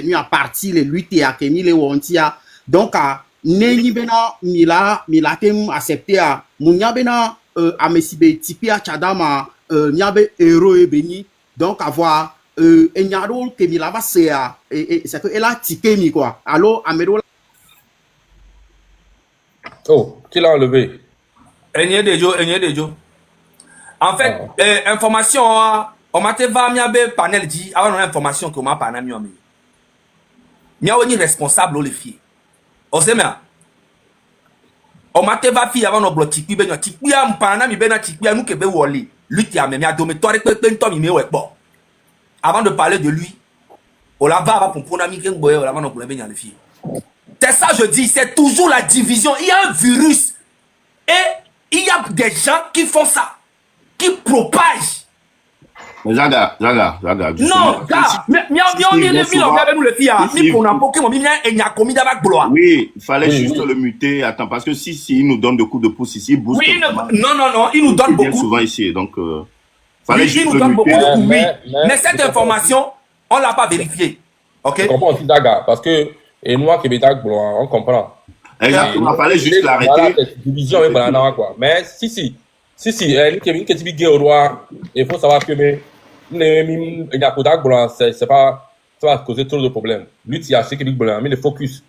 nuit à partir les lutter à kemi les wontia donc à nenyi bena mila tem accepter à munyabe na a mesibe tipi a chadama niabe héros et béni donc avoir enyaro que mi lava c'est c'est que elle a tiqué mi quoi alors amedo Oh, qui l'a enlevé? Enye Dejo. En fait, information, on m'a fait miabe panel dit, avant l'information que m'a panel miabe. Miabe ni responsable le fille. On sait bien. On m'a fait va fille avant nos blocs tikpi ben tikpi am panel mi ben tikpi nous que be woli. Lui qui a même a dométoire pe mi me bon. Avant de parler de lui, on la va pour prendre ami ken boye, on la va no pour ben le fille. C'est ça je dis, c'est toujours la division. Il y a un virus et il y a des gens qui font ça, qui propagent. Mais Zaga. Non, gars, oui, il fallait juste le muter. Attends, parce que si il nous donne des coups de pouce ici, booste. Oui, non, il nous donne beaucoup. Souvent ici, donc fallait oui, juste il nous donne beaucoup de coups. Mais cette information, on ne l'a pas vérifiée. Ok. Je comprends aussi Daga, parce que et moi qui on comprend. Exactement, il fallait juste Voilà, l'arrêter. cette division, mais voilà, quoi. Mais si, Kevin Ketibi roi, il faut savoir que, mais, il y a Kodak Blanc, c'est pas, ça va causer trop de problèmes. Lui, il y a ce qu'il Blanc, mais le focus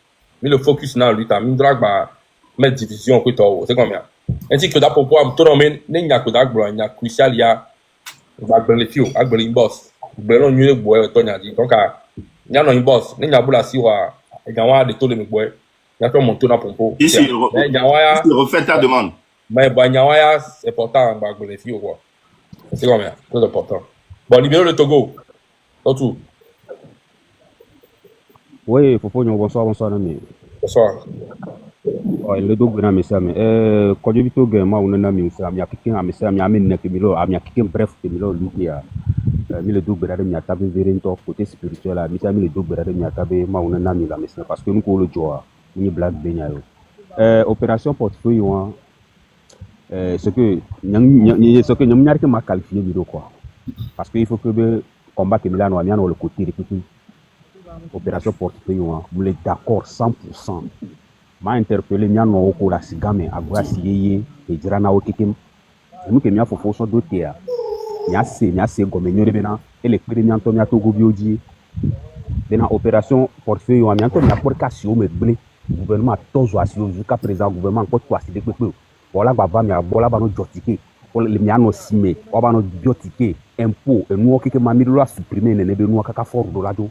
dans lui, t'as mis drag, bah, mettre division, que toi, c'est combien? Ainsi que d'abord, pour tout le monde, il y a Kodak Blanc, il y a Crucial, il y a, les filles, il boss. Blanc, mieux, boy, Tony a dit. Donc, il y a un boss, il y a Boula Siwa, il y a des taux de mes boys. Il y a mon tour à pompo. Ici, refais ta demande. Mais Banyawaya, c'est important, les filles, quoi. C'est combien? Très important. Bon, libérez le Togo. Tout. Oui, bonsoir, Nami. Bonsoir. Le dog na mesame. Quand je vis au game, moi, on a mis ça. Il y a quelqu'un à mesame, il y a un Kemilo, il y a quelqu'un bref, Kemilo, lui qui a mis le dog de mi tabe vérinto côté spirituel, mi a mis le dog de mi tabe, moi, on a mis la mesame parce que nous, on le joie, ni blague benyayo. Opération portefeuille, ce que nous n'avons pas qualifié de quoi. Parce qu'il faut que le combat que Milan a mis le côté de opération portefeuille, vous êtes d'accord 100%. M'a interpellé mia no ko la sigame agwa siyeye e jira na okikim emu ke mia fofo so do tia mia se gome nyore bena ele kpere mia to go bioji de na opération portefeuille wa mia to mia porcation me gble gouvernement tozo asio jusqu'à présent gouvernement ko to aside pepe bola baba mia bola ba no jotike le mia no sime o ba no jotike impôt enu okike ma mi lo supprimer ne be nu kaka for do lado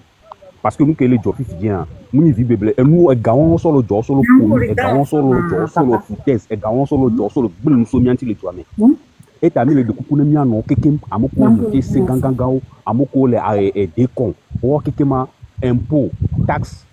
parce que nous que les jobs bien nous vivons et nous gawon solo job solo pour et gawon solo job solo foutez et gawon solo job solo blum so mianti le toame et t'as mis le coucou ne miano kekem amoko monter se gangangao amoko le et décon o kekema impôt taxe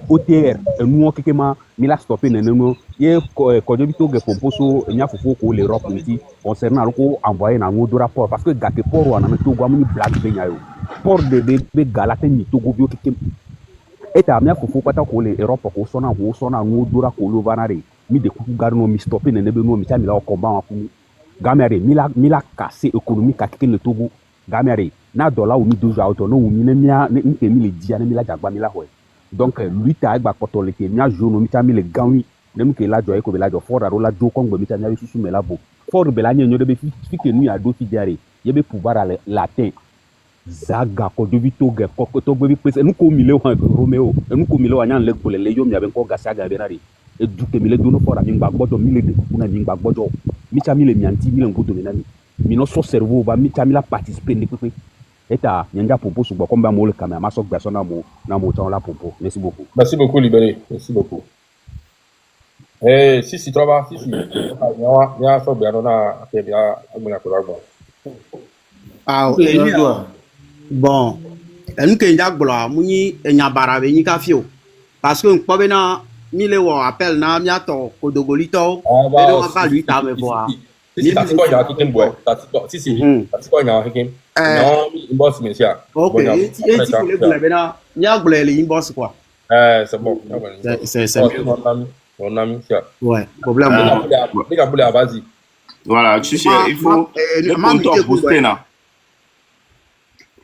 OTR nous kekema mila stopper ne no ye ko debito ge proposo nya fofo ko l'Europe nti concernant ko envoyer na ngo rapport parce que gate port wana na to gwa muni black benyayo port de galate ni togo bio kekem eta mia fofo pata ko le Europe ko sona ngo dora ko lo vanare mi de kuku garno mi stopper ne be no mi tamila o combat ku gamere mila casser économique kakeke le Togo gamere na dollar ou mi doja auto no mi ne mia ne nke mi le dia ne mi la jagba mi la ho donc lui ta gba kotole ke mia jono mi tamile le gawi ne mi ke la joye ko be la jo for la do ko ngbe mi tamia susu me la bo for be la nyenyo de be fi ke nu ya do fi diare ye be pouvoir latin zaga ko dubito ge ko to gbe pese nu ko mile ho Romeo nu ko mile wa nyan le ko le yo mi aben ko gasaga be nari e du ke mile do no for ami gba gbodo mi le de ku na mi gba gbodo mi tamile mi anti mi le ngodo me nami mi no so cerveau ba mi tamila participer ne pepe eta nyanja popo sugbo ko ba mo le kamera ma so gba so na mo tan la popo. Merci beaucoup Libéré, merci beaucoup. Si trova si ya so gba no na ke bia agbona ko lagbo. Bon, nous que nous avons muni nyabara be ni kafio parce que on peut na mille wo appel na miato kodogolito mais on va lui ta me voir. Si ça quoi ya kikin boy. Ça quoi ya kikin. Non, inbox monsieur. OK, et si vous voulez bena nya gbele le inbox quoi. C'est bon. C'est mon ami ça. Ouais, problème. Vas-y. Voilà, tu sais, il faut le compteur booster là.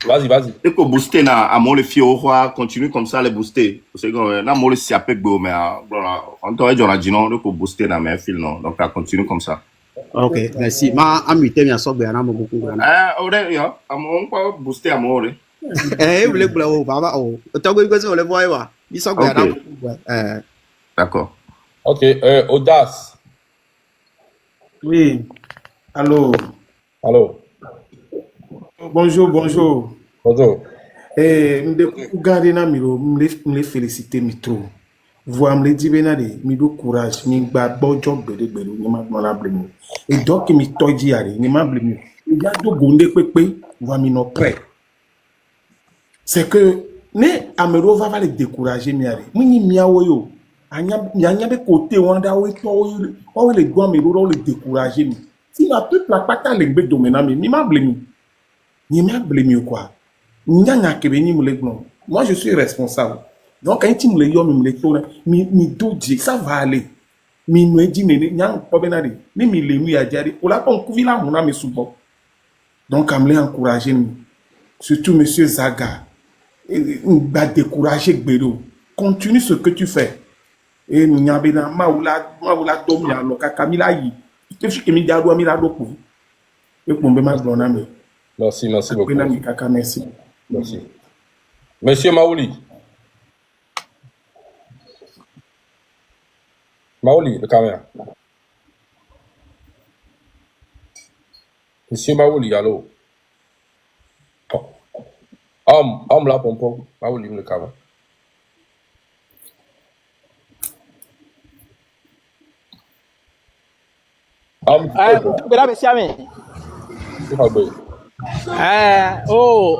Vas-y. Il faut booster là, à mon le fio roi, continue comme ça les booster. Parce que là mon le siapé go mais voilà, on t'aurait dit on a dit non, il faut booster dans mes fils non. Donc ça continue comme ça. OK, merci. Ma amité mi aso gbe na mo beaucoup. Ore yo, on peut booster à mon vous voulez oh baba oh. To gbe gbe so le boy wa. Bi so gbe na. D'accord. OK, Audace. Oui. Allô. Bonjour. M'de garder na miro, m'le féliciter mi trop. Voir m'le dire benade, mi do courage, mi gba bojo gbede ni ma la blemi. Et donc mi toji ari, ni ma blemi. Il y a do gonde pepe, voir mi no prêt. C'est que ne amero va le décourager mi ari. Muni miawo yo. Anya be côté wanda o to o le gwa mi ro le décourager mi. Si la peuple la pata le gbe domena mi ma blemi. Ni ma blemi quoi. Nyanya kebe ni mule gnon. Moi je suis responsable. Donc quand tu me le yo me le to mi doji ça va aller. Mi no di ne nyang po benari. Ni mi le mi ajari. O la ton kuvila mona me subo. Donc am le encourager mi. Surtout monsieur Zaga. Va décourager Gbero. Continue ce que tu fais. Et nous avons bien maoula dom ya lo kakamila yi. Qu'est-ce que mi diado mi la dopo? Et pour me mettre dans la main. Merci beaucoup. Merci. Merci. Monsieur Maouli. Maouli, le caméra. Monsieur Maouli, allô. Homme là, pompon. Maouli, le caméra.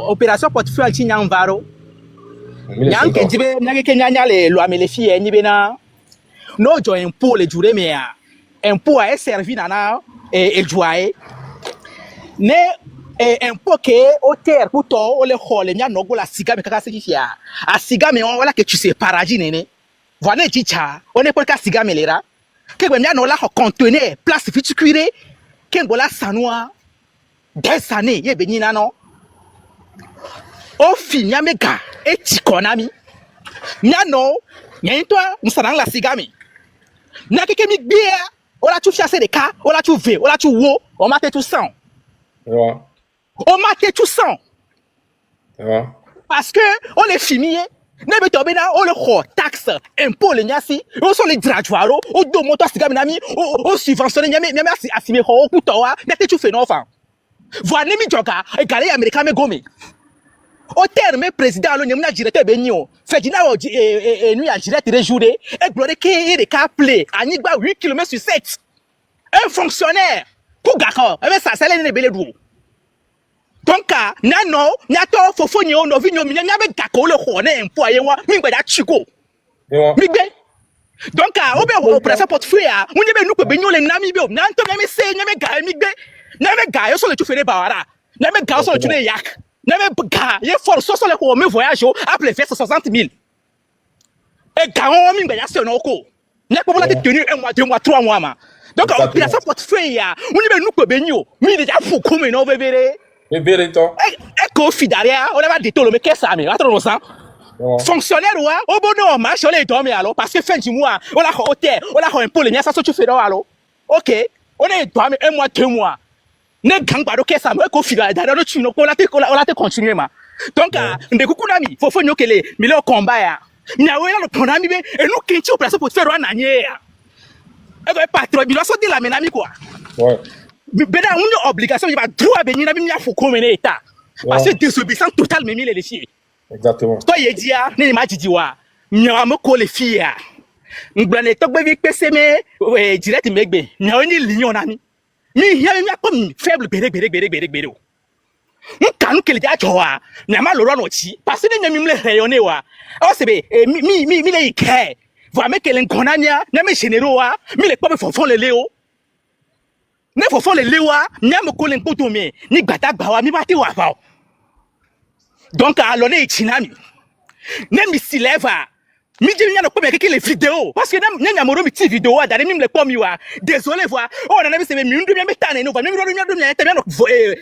Opération portefeuille ci nyang varo nyang ke jibe nyang ke nyanya le lo amele fi ni bena no jo impôt le jure me ya impôt a servi nana e joie ne impôt ke o terre pour to o le khole nya no go la siga me kaka sekifia a siga me on wala que tu sais paradis nene voilà chicha on est pour ka siga me lera ke gbe nya no la conteneur place fiticuré ke ngola sanoa des années ye benina non o fi nyamega eti konami nyano nyentwa msanang la sigami nakeke mi bia ola tu fiase de ka ola tu ve ola tu wo o mate tu sang ouais o mate tu sang ouais parce que on est fini ne be tobena o le kho taxe impôt le nyasi o so le drajuaro o do moto sigami nami o subventionner nyame asime ho ku to wa mate tu fe no fa voilà mi joga e gale america me gomi au terme président lo nyamna directeur benio Ferdinand nuit à direct rejouré et gloire que il appelé anigba 8 km/7 un fonctionnaire pour gako e ça c'est les belé dou donc nano nyato fofo nyi o no vi nyomi nya be gako le ho na empo ayewa mi gba da chiko mi gbe donc obe opération portefeuille munye be nu pe benio le nami bi o na nto me se nya me ga mi gbe na me ga yo so le tu fere bawara na me ga so le tu ne yak na me ga ye force so le ko me voyage o appelé fait 60 000 et ga on mi gba ya se no ko na ko la te tenir 1 mois 2 mois 3 mois ma donc opération portefeuille munye be nu pe benio mi de ja fu ko me no bebere to e ko fidaria o le va de tolo me kesa me atro no san fonctionnaire wa o bono ma so le dormi alors parce que fin du mois on la hôtel on la impôt le nya ça so tu fais alors OK on est dormi 1 mois 2 mois ne gangba do kesa me ko fida da do tu no ko la te continuer ma donc nde kuku nami fofo nyokele mi le combat ya nya we la no nami be e no kinchi opération pour faire na nye ya e go patron bi lo so de la menami quoi ouais bena une obligation il va droit benina bi nya foko mena état parce que désobéissance totale me mi les filles exactement to ye dia ni ma jiji wa nya mo ko le fille ya ngbane to gbe vi pese me direct megbe nya oni lion nami mi hia mi akom faible bere o nkanu kele ja jowa nya ma loro no chi parce que nya mi le rayonner wa o se be mi le ike va me kele ngonania nya me généraux wa mi le pome fofon le leo ne fofon le lewa nya me ko le npoto me ni gbata gba wa mi ba ti wa fa donc alors ne chinami ne mi si leva mi je nya no pome keke les vidéos parce que nya moro mi ti vidéo da mi le pome wa désolé voir oh na mi se mi ndu mi tane no va mi ro mi adu nya te mi no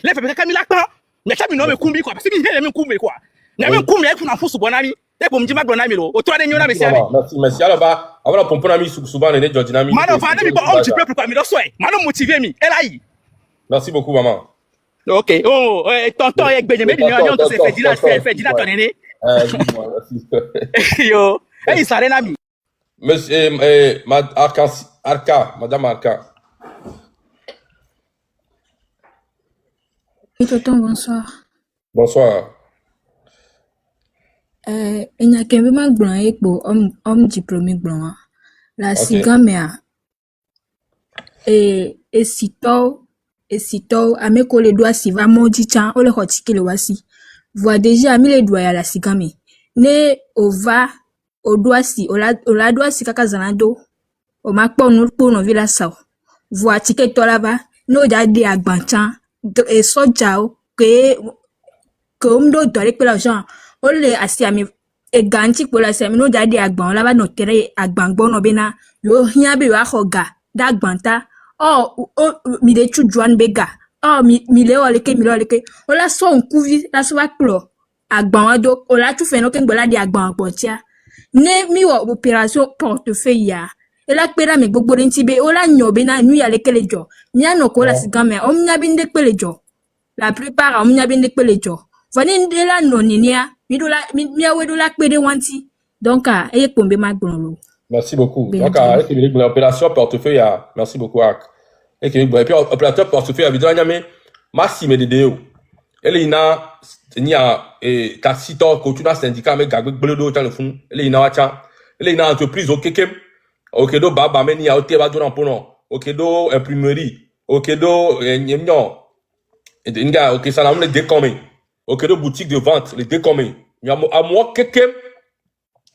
le fa ka mi la kan nya cha mi no me kumbi quoi parce que mi hele mi kumbi quoi nya mi kumbi e kuna fusu bonami e po mji magbo na mi lo o to de nyona mi se ami merci alors ba avana pompo na mi souvent ne jodina mi mano va na mi ba on du peuple quoi mi do so e mano motiver mi e la yi merci beaucoup maman OK oh tonton e gbeje me di ni on to se Ferdinand ton nene dis-moi merci yo e sare na mi monsieur madame Arca Oui, tonton, bonsoir. Il y a quelqu'un qui pour homme diplômé blanc. La sigamea et sitôt à mes collègues doigts si va maudit chan ou le hotiki le voici. Vois déjà mis les doigts à la sigame. Ne au va au doigt si au la doigt si kakazanado au macpo nous pour nos villas sao. Vois ticket to là-bas no jadi agbanchan et sojao que comme d'autres avec l'argent on les asiami et ganti pour la semaine no jadi agban là-bas no tere agban bon obena yo hia be wa hoga dagbanta oh mi de tu joan bega oh mi le oleke on la so on couvi la so va clo agban wa do on la tu fait no ken bola di agban potia ne mi wa opération portefeuille ya ela kpera me gbogbo nti be ola nyobe na nu ya lekele jo mi ano ko la sigame o mnya binde kpele jo la plupart o mnya binde kpele jo vani ndela no ninia mi do la mi awe do la kpede wanti donc e pombe ma gbonlo. Merci beaucoup. Donc, avec l'opération portefeuille, merci beaucoup. Et puis, opérateur portefeuille, évidemment, mais merci, mais de elle est là, il y a Cassito, Kotuna syndicat, mais Gagwe Bledo, dans le fond, elle est là, elle est là, entreprise, ok, do Baba, mais il y a Oté, Badou, Nampono, ok, do imprimerie, ok, do Nyemnon, ok, ça n'a pas les décommés, ok, do boutique de vente, les décommés, il y a à moi, quelqu'un,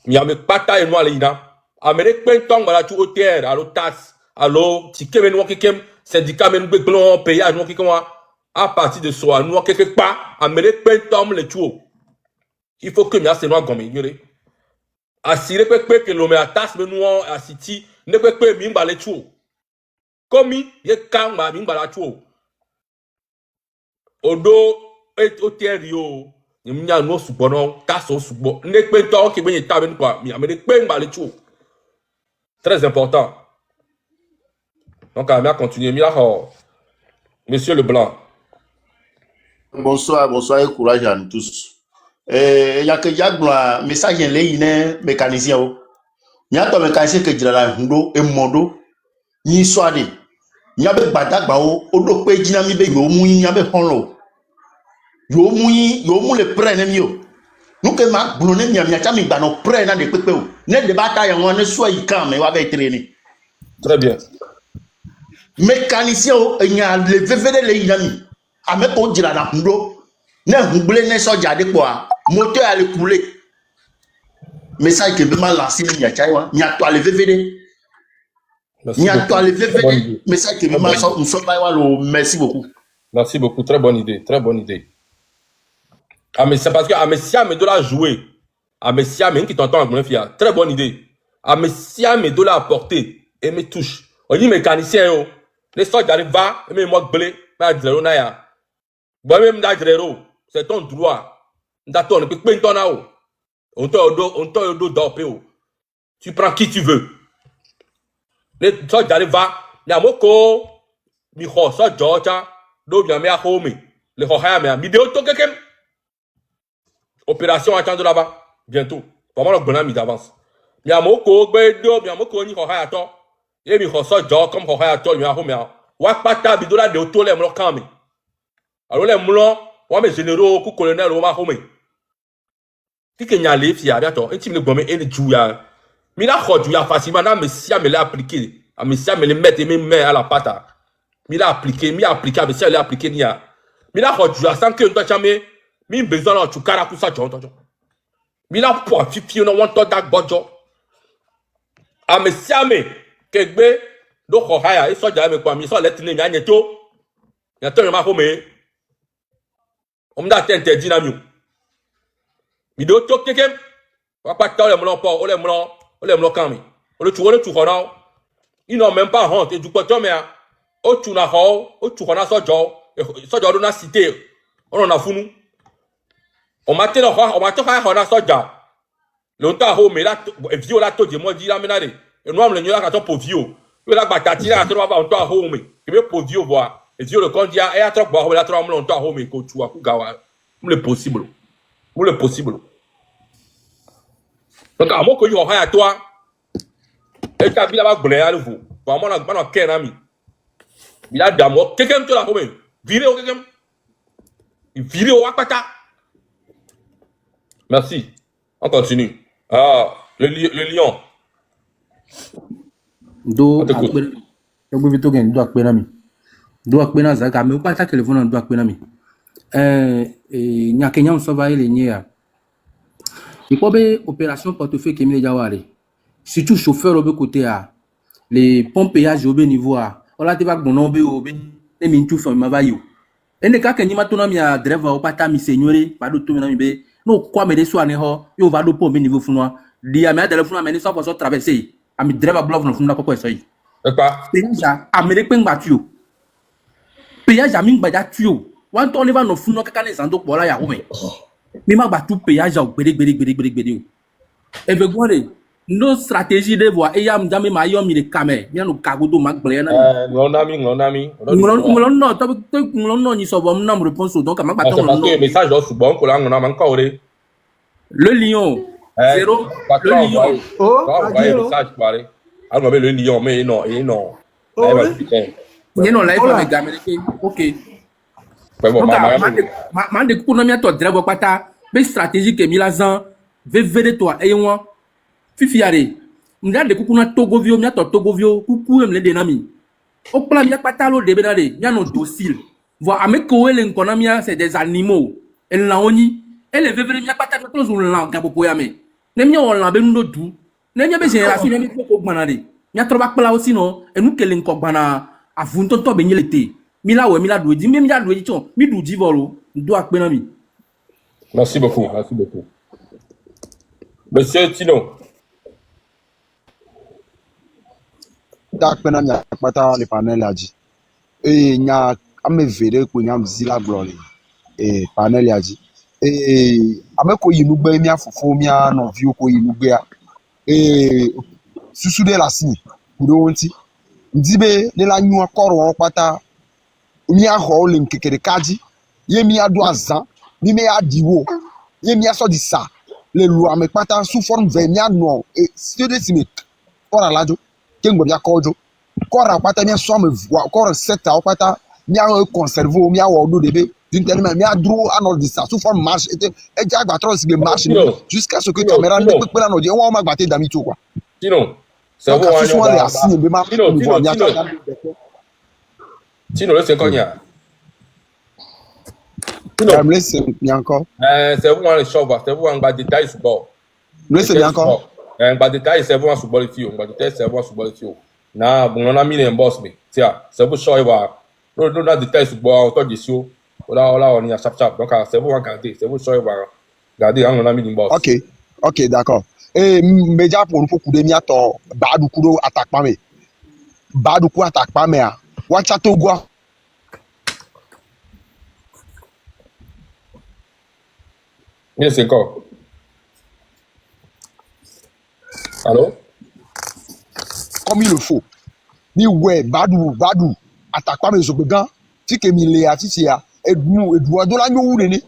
il y a mes patailles noires, les là. Amérique pentong bala tu hôtel allo taxe allo ticket men wakikem syndicat men beglon payage wakikem à partir de soi nous quelque part Amérique pentong le tuo il faut que mia c'est noir gomme ignoré assurer que l'homme à taxe men nous à city ne peut que mi bala tuo comme ye kan ma mi bala tuo odo et hôtel yo ni a no subono taxe subo ne pentong ki ben ta ben quoi mi Amérique pentong bala tuo. Très important. Donc, on va continuer. Monsieur Leblanc. Bonsoir et courage à nous tous. Il y a que un message en ligne, mécanicien. Il y a un mécanicien qui dit la hundo et mondo. Ni soirée. Il y a un badak bao. Odo pe jinami be yo mui nyabe honlo. Yo mui le prenne mieux. Nous que ma blonné mi amia chami ba no pre na de pepe o ne de bataille on ne soit y quand mais wa be traîner. Très bien. Mécanicien o nya le vevede le yinami ame ko jira na hundo ne humble ne soja de quoi moteur a le couler. Message que be ma lancer mi ya chaiwa nya to le vevede. Nya to le vevede message que be ma so so ba wa lo merci beaucoup. Merci beaucoup, très bonne idée, très bonne idée. Ah, mais c'est parce que Amessia me doit jouer. Amessia me qui t'entend avec mon fils. Très bonne idée. Amessia me doit apporter et me touche. On dit mécanicien, oh. Les soldats arrivent, va, et moi, blé, va dire, naya. Bon, même d'adrero, c'est ton droit. D'attendre, puis, ben, ton ao. On t'a dos d'opé, oh. Tu prends qui tu veux. Les soldats arrivent, va, Yamoko, Miho, so, Georgia, do, Yamé, à home. Les Hohaya, mais, vidéo, to, quelqu'un. Opération attendre là-bas, bientôt. Pour moi, le bonhomme d'avance. Miamoko, Bedo, Miamoko, ni Hohaya, to. Et mi Hosso, Georgia, comme Hohaya, to, Yahome. Wapata, Bidola, de Auto, les moulons, quand même. Alors, les moulons, ouais, mes généraux, coup colonel, ou ma home. Qui que n'y a les filles, bientôt, et tu me gomme, et les joueurs. Mais là, il y a facilement, mais si elle me l'a appliqué, mais si elle me le met et me met à la pata. Mais l'a appliqué, mais si elle l'a appliqué, n'y a. Mais là, il y a 100 que jamais. Mi besoin là tu cara kusa jonto. Mi la po fifi no want to that bojo. Ame siame kegbe do ko haya e soja me kwa mi so let ni nya nyeto. Ya to ma home. Omda tente di na mi. Mi do to kekem. Wa pa ta le mlo po, ole mlo kan mi. Ole tu hona. Il n'ont même pas honte et du poto me a. O tu na ho, o tu hona sojo. Sojo do na cité. On en a funu. On m'a dit, on m'a dit, on a soja. Longtemps, on m'a dit, vieux là, tout le monde dit, là, menade. Et nous, on l'a dit, là, pour vieux. Et là, batati, là, on va en toi, home. Et bien, pour vieux, voir. Et vieux, le candidat, et à trop, on va trop, on toi, home, et que tu vois, gawa. Le possible. Le possible. Donc, à moi, que je vais à toi. Et tu as vu là-bas, blé à nouveau. Pour moi, on a qu'un ami. Il a d'amour. Quelqu'un te l'a home. Viré au quelqu'un. Il viré au wakata. Merci. On continue. Ah, le lion. Do vito gen do akpena mi. Do akpena zaka me pa ta telephone do akpena mi. Nya Kenya on sova ile nya. Ikobe opération portefeuille kemile jawari. Surtout chauffeur au côté a les pompéage au niveau a. On la te va gbono be obe. E mi ntu fo ma ba yo. Ene ka kenyi matona mi a driver o pata mi senyore, pa do to mi na mi be. No quoi me deso aneho yo va do po be niveau funwa di a me téléphone me ni 100% traverser a mi driver block no funna kokko so yi e pa peja Amérique ngba tuyo peja mi ngba ja tuyo wan to never no funna kaka ne sando pola ya home mi ma gba tu peja o gbere o e be gore no stratégie de voix e yam jambe ma yomi de kame mi no kagodo ma gble na Ngonami. ngolon no to ngolon no ni so bom na réponse donc ma Ah, baton c'est parce que no le message doit bon que là, on a encore. le lion zéro le lion Oh, Envoyer Adiro. message pour aller. Ah, non, mais le lion, mais non. Oh, Eh, oui. putain. ni no live Hola. avec gamme OK Ouais, bon, donc ma- man de ko no mi to drebo pata be stratégie ke mi la zan ve vere to e won fifiare mda de kuku na togovio mi to togovio kuku em le de na mi o plan mi pata lo de be na de mi no docile voir ameko ele nkona mi c'est des animaux el la oni ele ve vere mi pata to zo lan ga popo ya me ne mi o lan be ndo du ne mi be génération mi ko gbana de mi troba pla aussi no enu kele nko gbana avun to be nyelete mi la we mi la do di mi la do di ton mi du di volo do akpe na mi. Merci beaucoup. Monsieur Tino. Tak pena nya kpata le panel aji. Nya ame vere ko nya mzila glori. Panel aji. Ame ko yinugbe mi afofo mi no vi ko yinugbe a. Susu de la si. Kudo wonti. Ndibe ne la nyu akoro kpata mi aho le nkekere kaji. Ye mi adu azan, mi me adiwo. Ye mi aso di sa. Le loi me kpata sous forme ve mi anu si de simi. Ora lajo. Kengbo bia kojo. Kora pata mi so me voix kora secteur o pata mi a conserver mi a wo do debe d'une telle manière mi a dro anol di sa sous forme marche et ja gba trop sigbe marche jusqu'à ce que caméra ne peut pas no je won ma gbate dami to quoi. Tino. C'est Donc bon à ce soir les assis be ma Tino, le c'est cognac. Tino me laisse mi encore. C'est vous le show, c'est vous en bas détail sur bord. Me laisse mi encore. En bas détail c'est vous sur bord le fio, en bas détail c'est vous sur bord le fio. Na bon on a mis les boss mais tiens, c'est vous show va. Non na détail sur bord autour du show. Là on y a chap donc c'est vous regarder, c'est vous show va. Regardez on a mis les boss. OK, d'accord. Meja pour nous coup de mi ato badu kudo attaque pas mais. Badu ku attaque pas mais. Wacha to gwa. Mais c'est quoi? Allô? Comme il le faut. Ni ouais badu attaque pas mais je began ti ke mi le ati ti ya edu adola nyo wu nene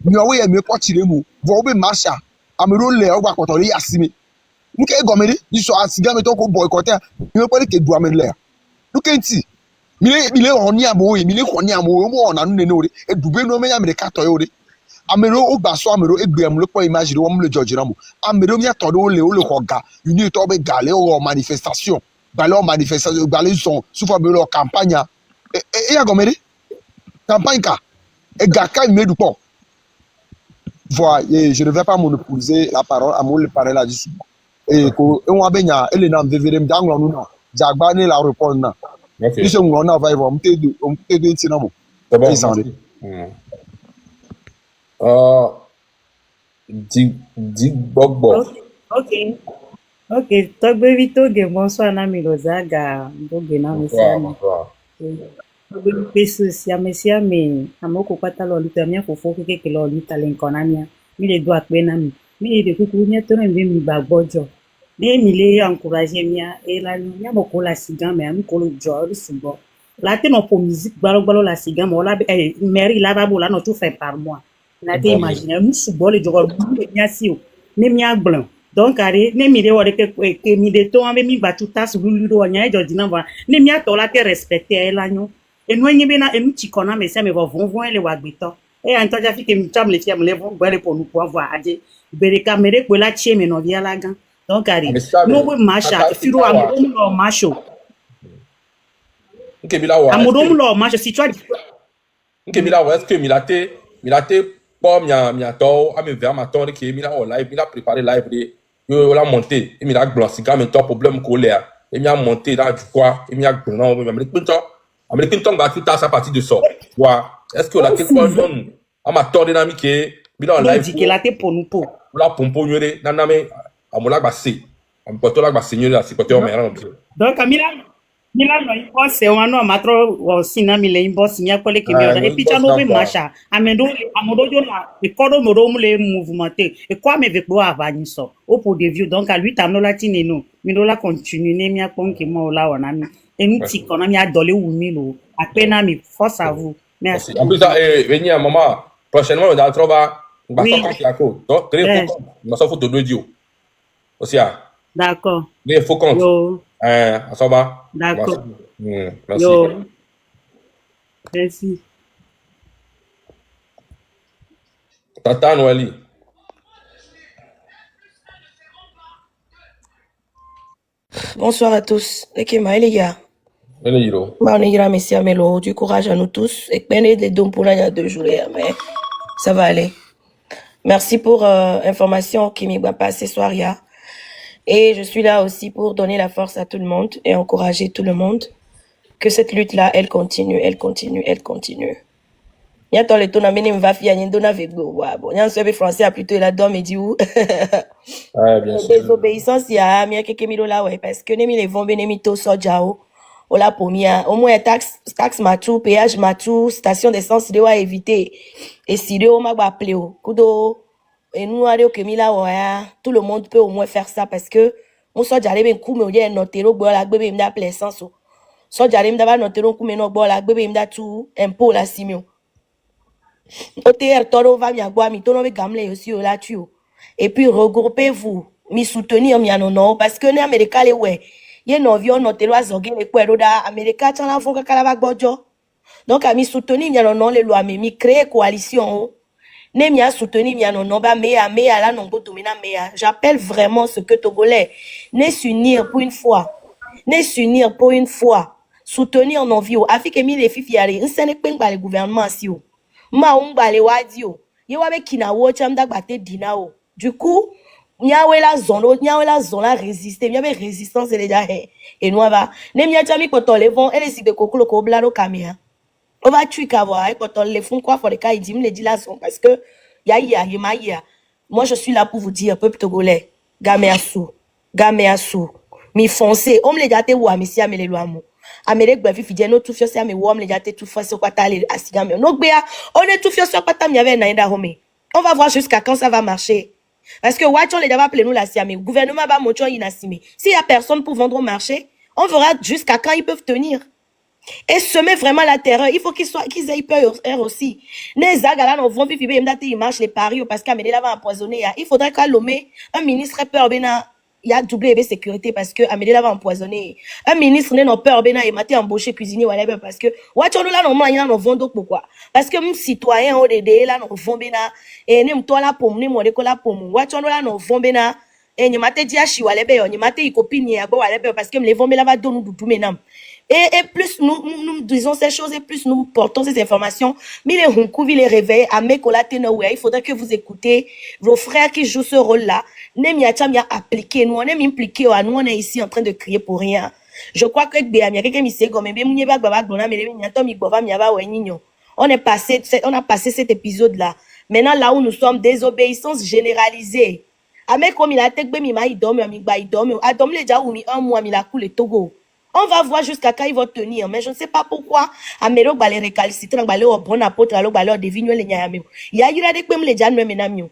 mi owo ye mi ko tire mu vo be marcha amero le ogba koto ri asimi nuke gomede ni so asiga me to ko boycott mi pe ke du amele nuke nti mi le oni amo mo na nu nene ore edu be no me ya me ka to ore amero ogba so amero egbe am le po image de wo mo le george ramu amero mi atoro ole hoga uni to be gale o manifestation balon manifestation balon son sous forme de campagne et ya gomede campagne ka et gaka il me du pont voilà je ne vais pas monopoliser la parole à mon le parler là-dessus et ko on va benya ele na mvevere mdanglo nu na jagba ni la répondre na OK. iso nglo na vibe on te do nti na mo C'est bon. Dig Bogbo. Ok. Togbe Vitoge, bonsoir, Nami Lozaga, Boge na Messiami. Togbe Pesu, Siamesiami, Amoko Patalo, Lutamia, Fofo, Kekelo, Lutalenconamia, Mille doigts Benami, Mille de Kukunia, Tonembe, Bagbojo. Des milliers encouragés, Mia, et la Lumia, Moko la Sigan, mais Amicolo George Subo. La teno pour musique, Balo la Sigan, Mola, Mary Lavabo, là, non, tout fait par moi. Na te imaginer Subo, le Jogor, Niasio, Nemia Blanc. Donc ari ne mi de wore ke mi de to ambe mi batu tas lulu nya e jodina ba ne mi ato la te respecter e lanyo e no nyi be na e mi chikona me se me von le wagbeto e an to ja fi ke mi tam le fi am le von gbere po nu po ava aje bere kamere pe la chie me no via la gan donc ari no we masha firo amodom lo masho amodom lo masho si tu Nkemila est-ce que milate pour mia to a me vers ma ton que mila au live mila préparé live de yo la monter et mila blanc quand même problème ko le et mia monter là du quoi et mia non mais ton va tout à sa partie de ça quoi est-ce que la quelque chose a ma ton dynamique que mila au live dit que la te pour nous pour la pompo nyore na na me amola gba se am poto la gba seigneur la si côté o me ran donc Camila Mila no inbox wano matro wasina mile inbox nya kole ke mioza e picha Inbox no n'a be pas. masha amodo jo na e kodo no ro mule mouvementé e kwa me ve po avani so o po de view donc à lui tamno la tine no mi do la continue ne mi akon ke mo la wana mi e mi ti kona mi adole wu mi lo apena mi force à vous Merci. merci En plus, venir, maman, prochainement, on a trouvé un oui qui a quoi. Donc, créer un faux compte. On a photo de Dieu. Aussi, d'accord créer un faux compte. yo Ça va. d'accord Merci. yo merci Tata Noëli. Bonsoir à tous. Ekema, les gars. Venez, Hiro. On ira, messie Amelo. Du courage à nous tous. Et prenez des dons pour l'année 2 jours, mais ça va aller. Merci pour l'information qui m'a passé ce soir. Et je suis là aussi pour donner la force à tout le monde et encourager tout le monde que cette lutte-là, elle continue, elle continue, elle continue. Il y a les tons d'amener me va fier, il y a un avec bon, il y a un seul français à plutôt la dame et dit où. Ouais, bien sûr. Désobéissance, il y a un quelques mille là, ouais, parce que les vont venir mito sojao. Au la première, au moins taxe matou, péage matou, station d'essence de wa éviter. Et si de on m'a appelé au kudo. Et nous, tout le monde peut au moins faire ça parce que on soit j'allais ben coup mais on noter au bois la bébé m'da plaisance. Soit j'allais m'da noter au coup mais no bois la bébé m'da tout impôt la simio. OTR toro va mi agua mi tono be gamle aussi au la tuo. Et puis regroupez-vous, mi soutenir mi anono parce que les Américains les ouais. Ye no vion noter lo azogé les kwero da Américains tana fon kala ba gbojo. Donc à mi soutenir mi anono les lois mi créer coalition. Ne mi a soutenu mi anono ba meya la nongo domina meya. J'appelle vraiment ce que Togolais ne s'unir pour une fois. Ne s'unir pour une fois. Soutenir nos vies. Afin que mi les filles yari, ce n'est pas le gouvernement si o. Ma umba le wadi o. Ye wabe kina wo chamda gbate dina o. Du coup, nyawe la zone résister. Nyawe résistance les déjà et nous va. Ne mi a chami koto le vont et les signes de kokolo ko blaro kamea. On va tuer qu'avoir quand on les font quoi pour les cas ils disent les dilations parce que ya moi je suis là pour vous dire peuple togolais gameasu mi foncé on me les gâté ou amisia me les loamo amere gbefi fidie no tout fiose ame wo me les gâté tout face quoi tali asigame no gbea on est tout fiose quoi tam yave na inda home on va voir jusqu'à quand ça va marcher parce que watch on les d'abord appelé nous la siame gouvernement va montrer inassimé s'il y a personne pour vendre au marché on verra jusqu'à quand ils peuvent tenir. Et semer vraiment la terreur. Il faut qu'ils aient peur aussi. Les agala ne vont vivre, ils marchent les paris parce qu'Amélie va empoisonner. Il faudrait qu'à l'homme, un ministre ait peur, il y a doublé de sécurité parce que Amélie va empoisonner. Un ministre n'a pas peur, il m'a été embauché cuisinier parce que, ouachon là, non, il y a un vent pourquoi? Parce que un citoyen, on est là, non, vont et nem toi là pour moi, là pour moi. Ouachon là, non, vont et ni mate dia chi walebe, ni mate y copine ya bo walebe parce que les vont là va donner du menam. Et plus nous disons ces choses et plus nous portons ces informations, mais les Hunkouvi les réveillent à il faudrait que vous écoutez vos frères qui jouent ce rôle-là. Nemia appliqué, nous on est impliqué, nous on est ici en train de crier pour rien. Je crois que on a passé cet épisode-là. Maintenant, là où nous sommes, désobéissance généralisée. Avec comme il a été Togo. On va voir jusqu'à quand ils vont tenir, mais je ne sais pas pourquoi. Amelo ba les récalcitrants, ba les bon apôtre, alo ba les devino les nyamio. Ya ira de kwem les jan me menamio.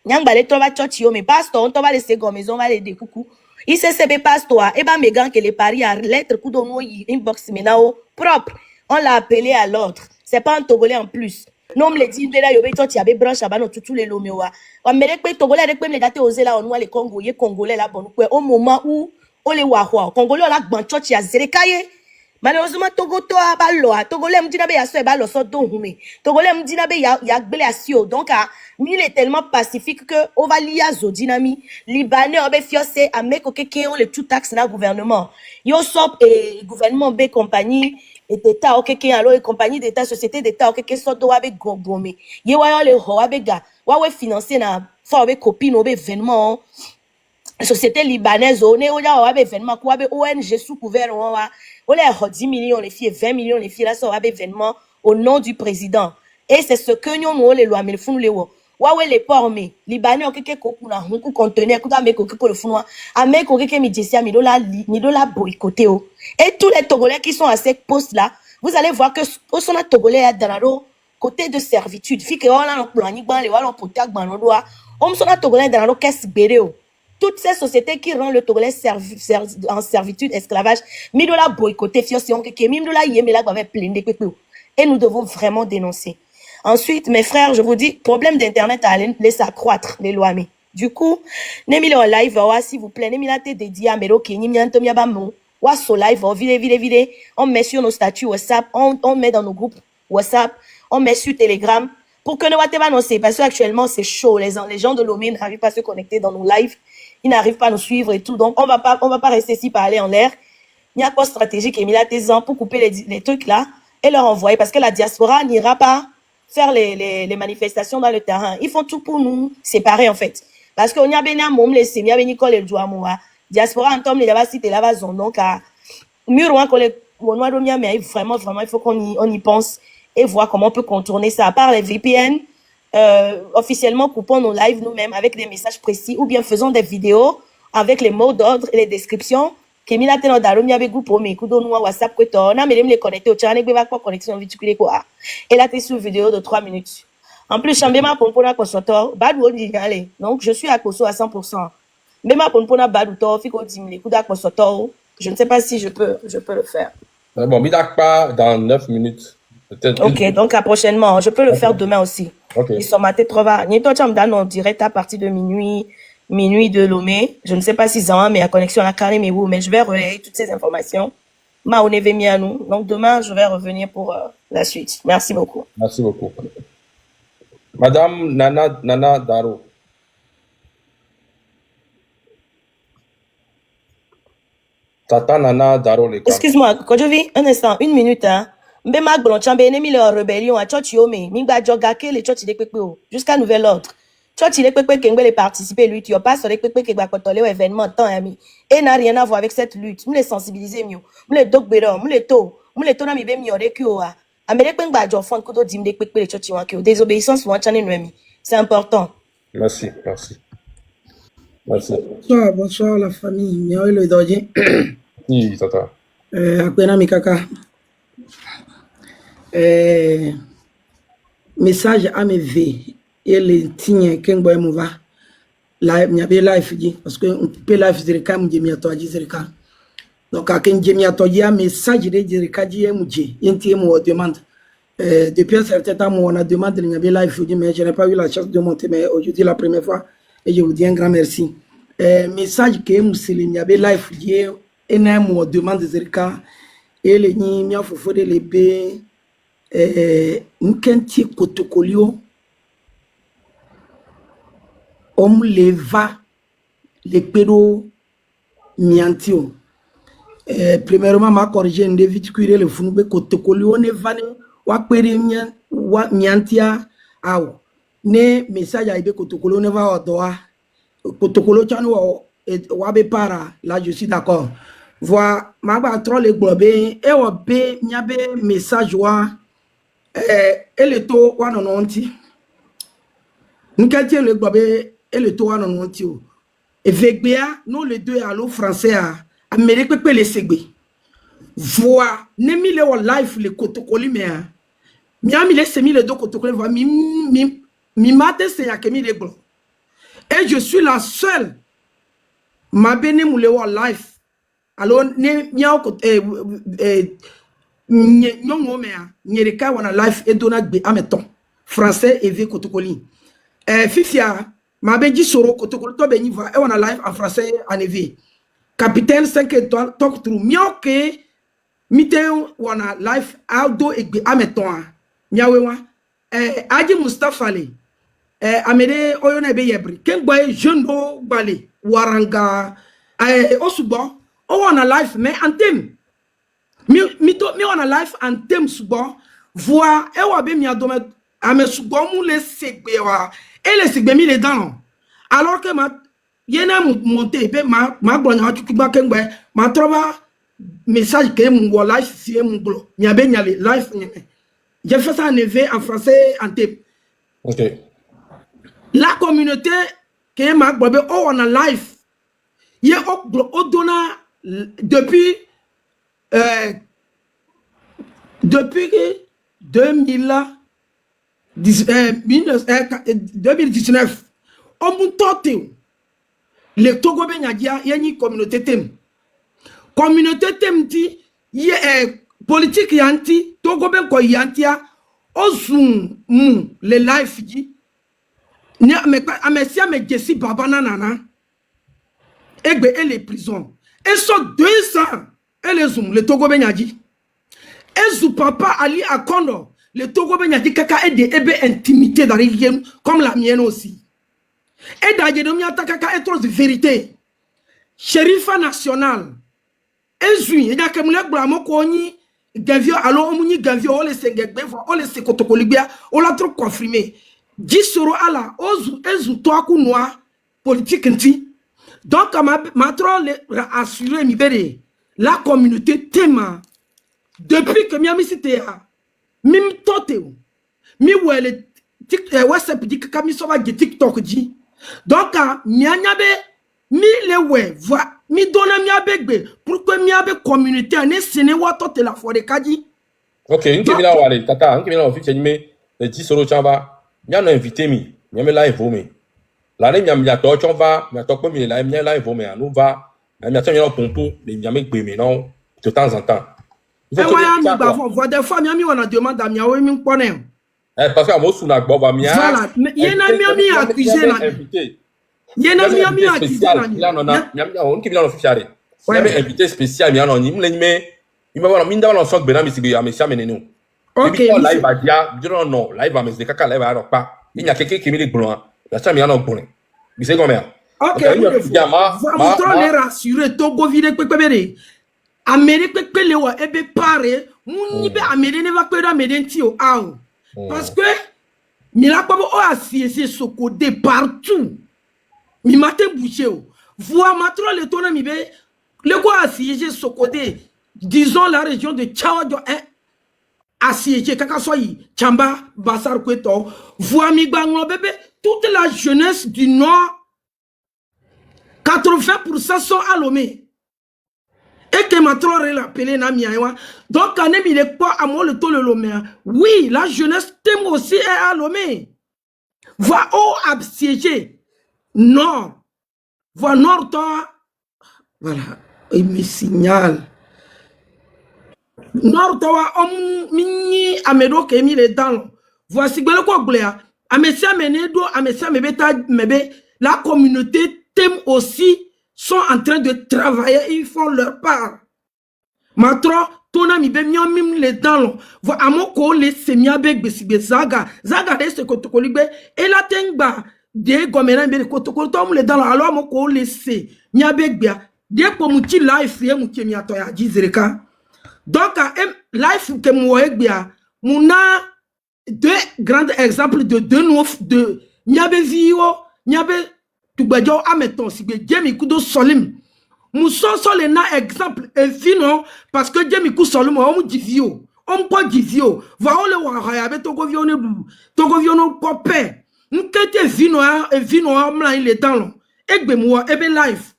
Nyang ba les trova church mais pasteur, on va laisser comme maison, on va les découcou. Il sait c'est pasteur, et ba megan que les paris à lettre coup de nous inbox menao propre. On l'a appelé à l'ordre. C'est pas un Togolais en plus. Non, me le dit, là, yobe toi, tu avais branche à bas, tous les loméoa. On me dit que Togolais, avec les dates osé là, on voit les Congolais là, bon, au moment où on les voit, Congolais, là, banchot, ya zerekaye. Malheureusement, Togo, toi, baloa, Togolais, m'dina be ya so, balo, so, don, hume. Togolais, m'dina be ya gbele asio. Donc, il est tellement pacifique que, on va lier zo dynami. Libanais, on be fiosé, à mec, ok, on les tout taxe dans le gouvernement. Yo, sop, et gouvernement B compagnie, et d'État, ok, alors, et compagnie d'État, société d'État, ok, so, do, abe, gomé. Ye, wa, le ho, abe, ga, wa, financer, na, fa, abe, copine, abe, événement, société libanaise, on est au événement, quoi, ONG sous couvert, on a 10 millions les filles, 20 millions les filles, là, ça événement au nom du président. Et c'est ce que nous, les lois, mais le fond, les lois. wawe les ports libanais o keke kokuna hunku conteneur kuta me kokeko le funwa ame kokeke mi jesia mi dola boycotté o. Et tous les Togolais qui sont à cette poste là, vous allez voir que au son Togolais à dans côté de servitude, fi que on a plani ban le wala potak ban doa, on son Togolais dans le caisse béréo. Toutes ces sociétés qui rendent le Togolais en servitude, esclavage, mi dola boycotté fi si on keke mi dola yemela ba plein de pepeu. Et nous devons vraiment dénoncer. Ensuite, mes frères, je vous dis, problème d'internet à laisser accroître les lois. Du coup, Nemile en live, s'il vous plaît, Nemile te dédié à Mero Kenyi, Miantom Yabamo, ou sur live, vide, on met sur nos statuts WhatsApp, on met dans nos groupes WhatsApp, on met sur Telegram, pour que ne pas nous parce qu'actuellement c'est chaud, les gens de Lomé n'arrivent pas à se connecter dans nos lives, ils n'arrivent pas à nous suivre et tout, donc on va pas rester ici parler en l'air. Il n'y a pas de stratégie qui est mise à tes ans pour couper les trucs là et leur envoyer, parce que la diaspora n'ira pas faire les manifestations dans le terrain. Ils font tout pour nous séparer, en fait. Parce qu'on y a béni à mom, les sémi, béni kol le joie moua. Diaspora, en tom, les là-bas, si t'es là-bas, donc, à mur, ouan, kol le mais vraiment, il faut qu'on y pense et voir comment on peut contourner ça. À part les VPN, officiellement, coupons nos lives nous-mêmes avec des messages précis ou bien faisons des vidéos avec les mots d'ordre et les descriptions. Kemila teno daro mi avec groupe mais kudo nous WhatsApp que to na me les connecter au channel be ba quoi connexion viticule quoi et là t'es sur vidéo de 3 minutes en plus chambema pompona kosoto bad wodi allez donc je suis à Koso à 100% même pompona bad to fiko dimle kuda kosoto je ne sais pas si je peux le faire. Bon, Midak pas dans 9 minutes. OK, donc à prochainement, je peux le faire demain aussi. OK. Ils sont matés trop va. Ni toi tu me donnes en direct à partir de minuit de Lomé. Je ne sais pas si Zawan, mais la connexion à la carré, mais je vais relayer toutes ces informations. Ma on est mis à nous. Donc demain, je vais revenir pour la suite. Merci beaucoup. Merci beaucoup. Madame Nana Daro. Tata Nana Daro les Excuse-moi, quand je vis un instant, 1 minute, hein. Mbema Glonchambe, Nemi le rébellion à Church Yome, Mingba Jogake, les Church de Pépéo, jusqu'à nouvel ordre. Church il est Pépé Kengwe les participer lutte, il pas sur les Pépé qui va contrôler l'événement tant ami. Et n'a rien à voir avec cette lutte. Nous les sensibiliser mieux. Nous les dog béron, nous les to na mi be mi ore ki o a. Amele Pengba Jofon Kodo dim de Pépé les Church Wanke. Désobéissance ou channel Noemi. C'est important. Merci. Bonsoir la famille. Miawe le doje. Oui, tata. Akwena mikaka. Message à mes V et les tignes qu'un mouva live n'y avait live dit parce que on peut live dire quand j'ai toi dire quand donc à quand j'ai toi dire message de dire quand j'ai mouji inti mo demande depuis un certain temps on a demandé n'y avait live dit mais je n'ai pas eu la chance de monter mais aujourd'hui la première fois et je vous dis un grand merci message que musulman n'y avait live dit et n'a mo demande dire quand et les ni mia fofo de lebe nkenti kotokolio leva les pédos miantio premièrement ma corriger une viticule le funube kotokolio ne vane wa pere miantia awo ne message aibe kotokolio ne va odoa kotokolio chano wa be para là je suis d'accord voir ma ba trop le globé e o be nyabe message wa eleto wa nononti nkati le globé eleto wa nononti o evegbea no le deux allo français a amérique pe le segbe voix ne mi le life le kotokoli me a mi ami le semi le do kotokoli voix mi mate se ya kemi le glo et je suis la seule ma bene mu le life alors ne miao ko nyongo mea nyereka wana life et dona gbe ameton français et v kotokoli fifia ma beji soro kotokoli to be niva e wana life en français en ev capitaine 5 étoiles talk through mioke mite wana life aldo egbe ameton nyawewa aji Mustafa le amede oyo na be yebri ken boy jeune o gbale waranga osubo o wana life mais en thème mi wana life en thème subo voix e wa be mi adome ame subo mu le segbe wa et le segbe mi le dans alors que ma yena monter be ma gbanya tutu gba ken gbe ma trova message que mon life si mon glo mi abe nyale life nyeme j'ai fait ça en français en thème. OK. La communauté qui est ma bobe oh on a live. Il au donna depuis 2019 on mun tote le Togo be nyadia yani communauté tem ti ye politique yanti Togo ben ko yantia ozum le life ji ni amesia me jesi baba nana egbe et les prisons et so 200 et les zoom le Togo ben nyadi et zou papa Ali Akondo le Togo ben nyadi kaka et de ebe intimité dans les game comme la mienne aussi et d'ailleurs mi atakaka et trop de vérité sherifa national et zui et nyaka mule blamo ko ni gavio alo omuni gavio o le sengegbe o le sekotokolibia o la trop confirmé Gisoro ala ozu ezu to akunwa politique nti donc ma trop assurer mi bere la communauté tema depuis que miami cité mim toteo mi wele WhatsApp di kami so ba TikTok di donc mi anyabe mi lewe voix mi dona mi abegbe pour que mi abe communauté ne sene wa tote la fore kaji. OK, nkebila wale tata nkebila officiel me le Gisoro chamba mi a invité mi me live mi la ne mi a to chonva mi a to mi live mi anu va mi a to mi pompo le mi a me gbe mi non de temps en temps. Et moi mi ba fo des fois mi on a demande à mi a we mi pone parce que mo suna gbo ba mi a voilà yena mi accusé na yena mi accusé na mi on nkebila officiel mi a invité spécial mi a non ni me wala mi nda wala so gbe na mi sibi a mi sia menenu. OK, live à dia, je don't know, live à mes de caca live à pas. Il y a quelqu'un qui me dit blanc. La ça mi a non bon. Mais c'est combien? OK, va les rassurer Togo vide pepebere. Amérique pepele wa ebe pare, muni be Amérique ne va pas da medenti o ao. Parce que mi la pas o assiese sokode partout. Mi mate bouché o. Voir matro le tona mi be le quoi assiese sokode. Disons la région de Tchawadjo assiégé kaka soyi Chamba Bassar Kweto voix mi banglo bébé toute la jeunesse du nord 80% sont à Lomé et que ma trop rappelé na miawa donc quand il est pas à moi le taux le Lomé oui la jeunesse t'aime aussi à Lomé voix au assiégé nord voix nord toi voilà il me signale Nord tawa mini amedo ke mi le dans voici gbele ko gblea amesia menedo amesia mebeta mebe la communauté t'aime aussi sont en train de travailler ils font leur part matro tona mi be miam le dans vo amoko le semia beg besibe zaga de ce kotokoligbe et la tengba de gomena be kotokol tom le dans alors amoko le se mia beg bia de pomuti life ye muke mi atoya jizereka. Donc, life que moi mouna deux grands exemples de deux nouveaux de nyabe vio nyabe tubadjo ameton si be jemi kudo solim mousson sol na exemple et vino parce que jemi ku solim on dit vio on pas dit vio va on le wa ya be togo vio no popé nkete vino et vino amla il est dans long egbe moi ebe life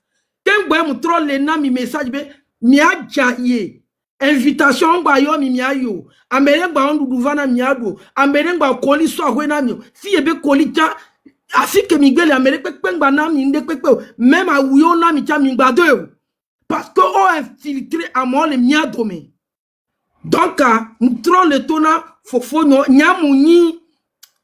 kengbe mu troll le na mi message be mi ajaye invitation ba yo mi miayo amere ba ondu duvana miado amere ba koli so ahwe na mi si ebe koli ja afike miguel amere pepe ngba na mi nde pepe même a wuyo na mi cha mi gbado parce que on infiltré à moi le miado me donc mutro le tona fofo no nyamunyi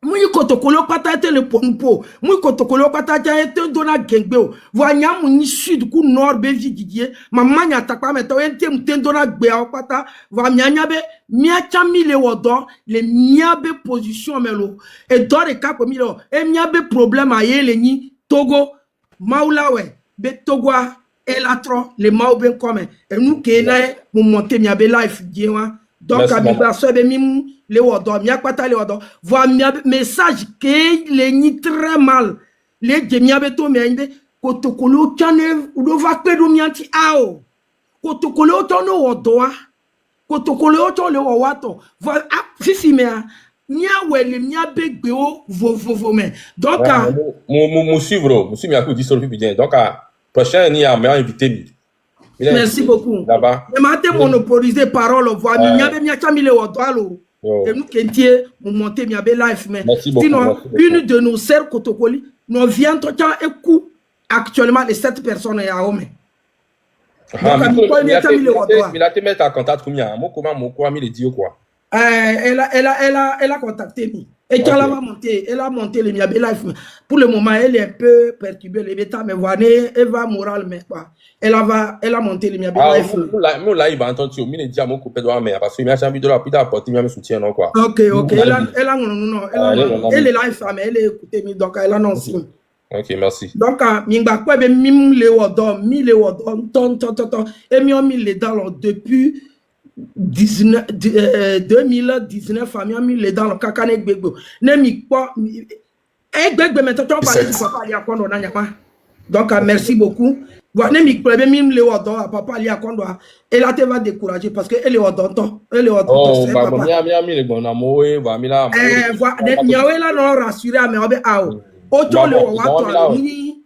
Mui kotokolo patate le pompo, mui kotokolo patate ete dona gengbe. Voyant mon sud ku nord bevi didier, maman nya takpa meto ente mten dona gbe a pata, va mianyabe miacha mile wodo, le miabe position melo. Et dans le cas comme milo, e miabe problème a yele ni Togo, maulawe, be Togoa, et latro, le maube comme. Et nous qui est mon monter miabe life diewa. Donc à biba sobe mim le wodo mi akpata le wodo voa message que le ni très mal le gemia beto mi inde kotokolo chane udo va pedo mi anti ao kotokolo tono wodo kotokolo to le wato voa fifi me mia wele mia begbeo vovovo mais donc mon suivre monsieur Miakou dit sur le bien donc prochain ni a m'a invité merci beaucoup là-bas mais m'a monopoliser parole voix mia be mia chamile wotalo et nous kentie mon monter mia be life mais sinon une de nos sœurs Kotokoli nous vient tout temps écoute actuellement les 7 personnes à Homme. Il a te mettre en contact combien comment il est dit quoi elle a contacté moi et quand elle a monté le Miabe Life pour le moment elle est un peu perturbée le bêta mais voilà elle va moral mais quoi elle a monté le Miabe Life moi là il va entendre tu il dit à mon copain doit mais parce que il m'a jamais de la puis apporter même soutien non quoi OK elle est live mais elle est écoutée donc elle annonce. OK, merci. Donc, mingba quoi be mim le wodon, mi le wodon, ton, et mi on mi le dans depuis 2019, mi on mi le dans le kakane gbegbo. Ne mi quoi, gbegbe maintenant tu parler du papa ali akondo na nyama. Donc, merci beaucoup. Voilà, ne mi quoi be mim le wodon, papa ali akondo, elle a te va décourager parce que elle est wodon, elle est wodon. Oh, bah, mi le bon amour, va mi là. Voilà, nyawe là non rassurer mais obe ao. Ocho le wato ni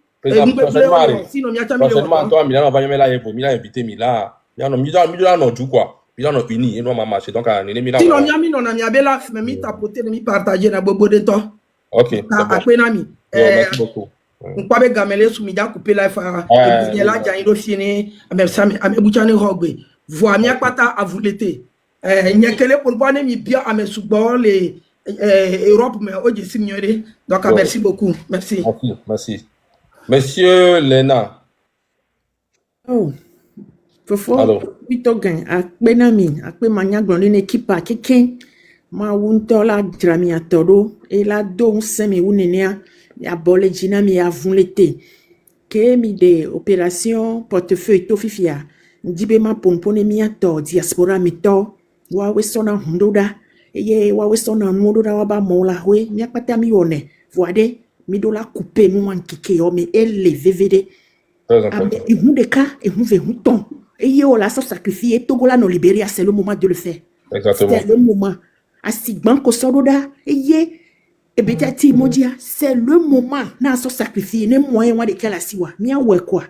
sinon mi atami le wato toi Milan va même là pour Milan invité Milan ya no Milan no du quoi Milan no uni et no mama marché donc ne Milan sinon mi ami non na mi abela mais mi tapoter mi partager na bobo de to OK akpena mi merci beaucoup on be gamele sou mi ja couper life et puis là ja iro fini amebuchane rogbe voix mi akpata avulete nyekele pour boire mi bien ame sugbon les Europe mais aujourd'hui signoré donc merci beaucoup merci monsieur Lena oh fofo bitogan akpenami akpemanya gbon le équipe keken ma wunto la drami atoro et la don semi unenia ya bole jina mi avun l'été que mi de opération portefeuille to fifia ndibe ma pompone mi ato diaspora mi to wa wesona hundoda eye wa wesona mudura wa ba mola hwe mi akpata mi one voade mi do la couper mu man kike yo me elle vvd et vous de cas et vous ve ton eye o la so sacrifier Togola no Libéria c'est le moment de le faire exactement c'est le moment asigban ko sododa eye e betati modia c'est le moment na so sacrifier ne moyen wa de kala siwa mi awe kwa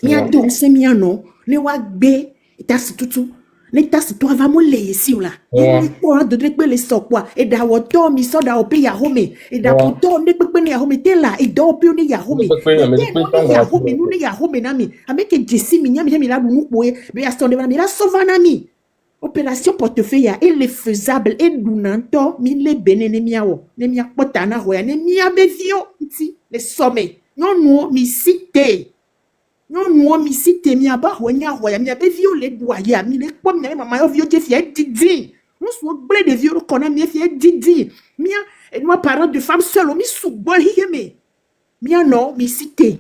mi adon se mi ano ne wa gbe itasitutu Neta si to va mo le si la. Ni ko do de pe le so kwa e da wo to mi so da o pe ya home e da po to ne pe ni ya home te la e do pe ni ya home. Ya home nu ni ya home na mi. Ameke jesi mi nya mi la nu po e be ya so de mi la so va na mi. Opération portefeuille elle est faisable et dunanto mi le benene mi awo. Ne mi akpota na ho ya ne mi abevio ti le somme. Non no mi cité. Non, mi cité mi aba honya hoya mi abe violé doya mi le pom mi mama yo violé fie didi. On so blé de violé kona mi fie didi. Mi et moi parent de femme seule mi soubo hiyeme. Mi non mi cité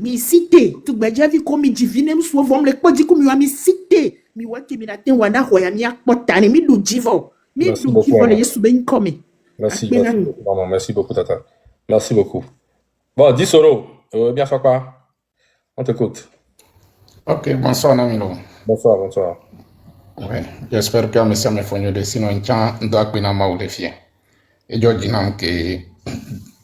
tout ba javi ko mi divine mi so vom le podi ko mi cité. Mi waki mi na ten wana hoya mi akpota ni mi lu divo. Mi lu divo le yesu ben come. Merci maman, merci beaucoup tata. Merci beaucoup. Bon, 10 euros. Bien fait quoi? On t'écoute. Ok, bonsoir Namilo. Bonsoir. Ouais, j'espère que monsieur me fonyo de sinon ncha ndo akpina ma ou defie. Et jo dinam ke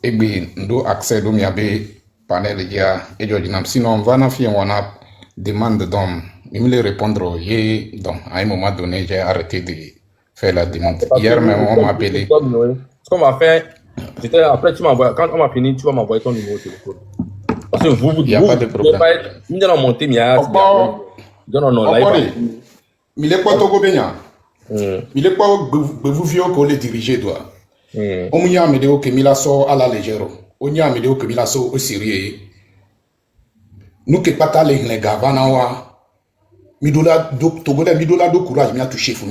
egbi ndo accès do mi abe panel dia et jo dinam sinon va na fi wana demande d'homme. Il me répondre hier donc à un moment donné j'ai arrêté de faire la demande. Hier même on m'a appelé. Ce qu'on va faire, c'était après tu m'envoies quand on m'a fini tu vas m'envoyer ton numéro de téléphone. Parce que il n'y a pas de problème. Nous allons monter, mais il est quoi Togo Benya? Il est quoi vous vieux qu'on les diriger doit? On y a mis que Mila sort à la légère. On y a mis que Mila sort au sérieux. Nous qui pas les gars, Vanawa, Midola do courage, m'a touché fou.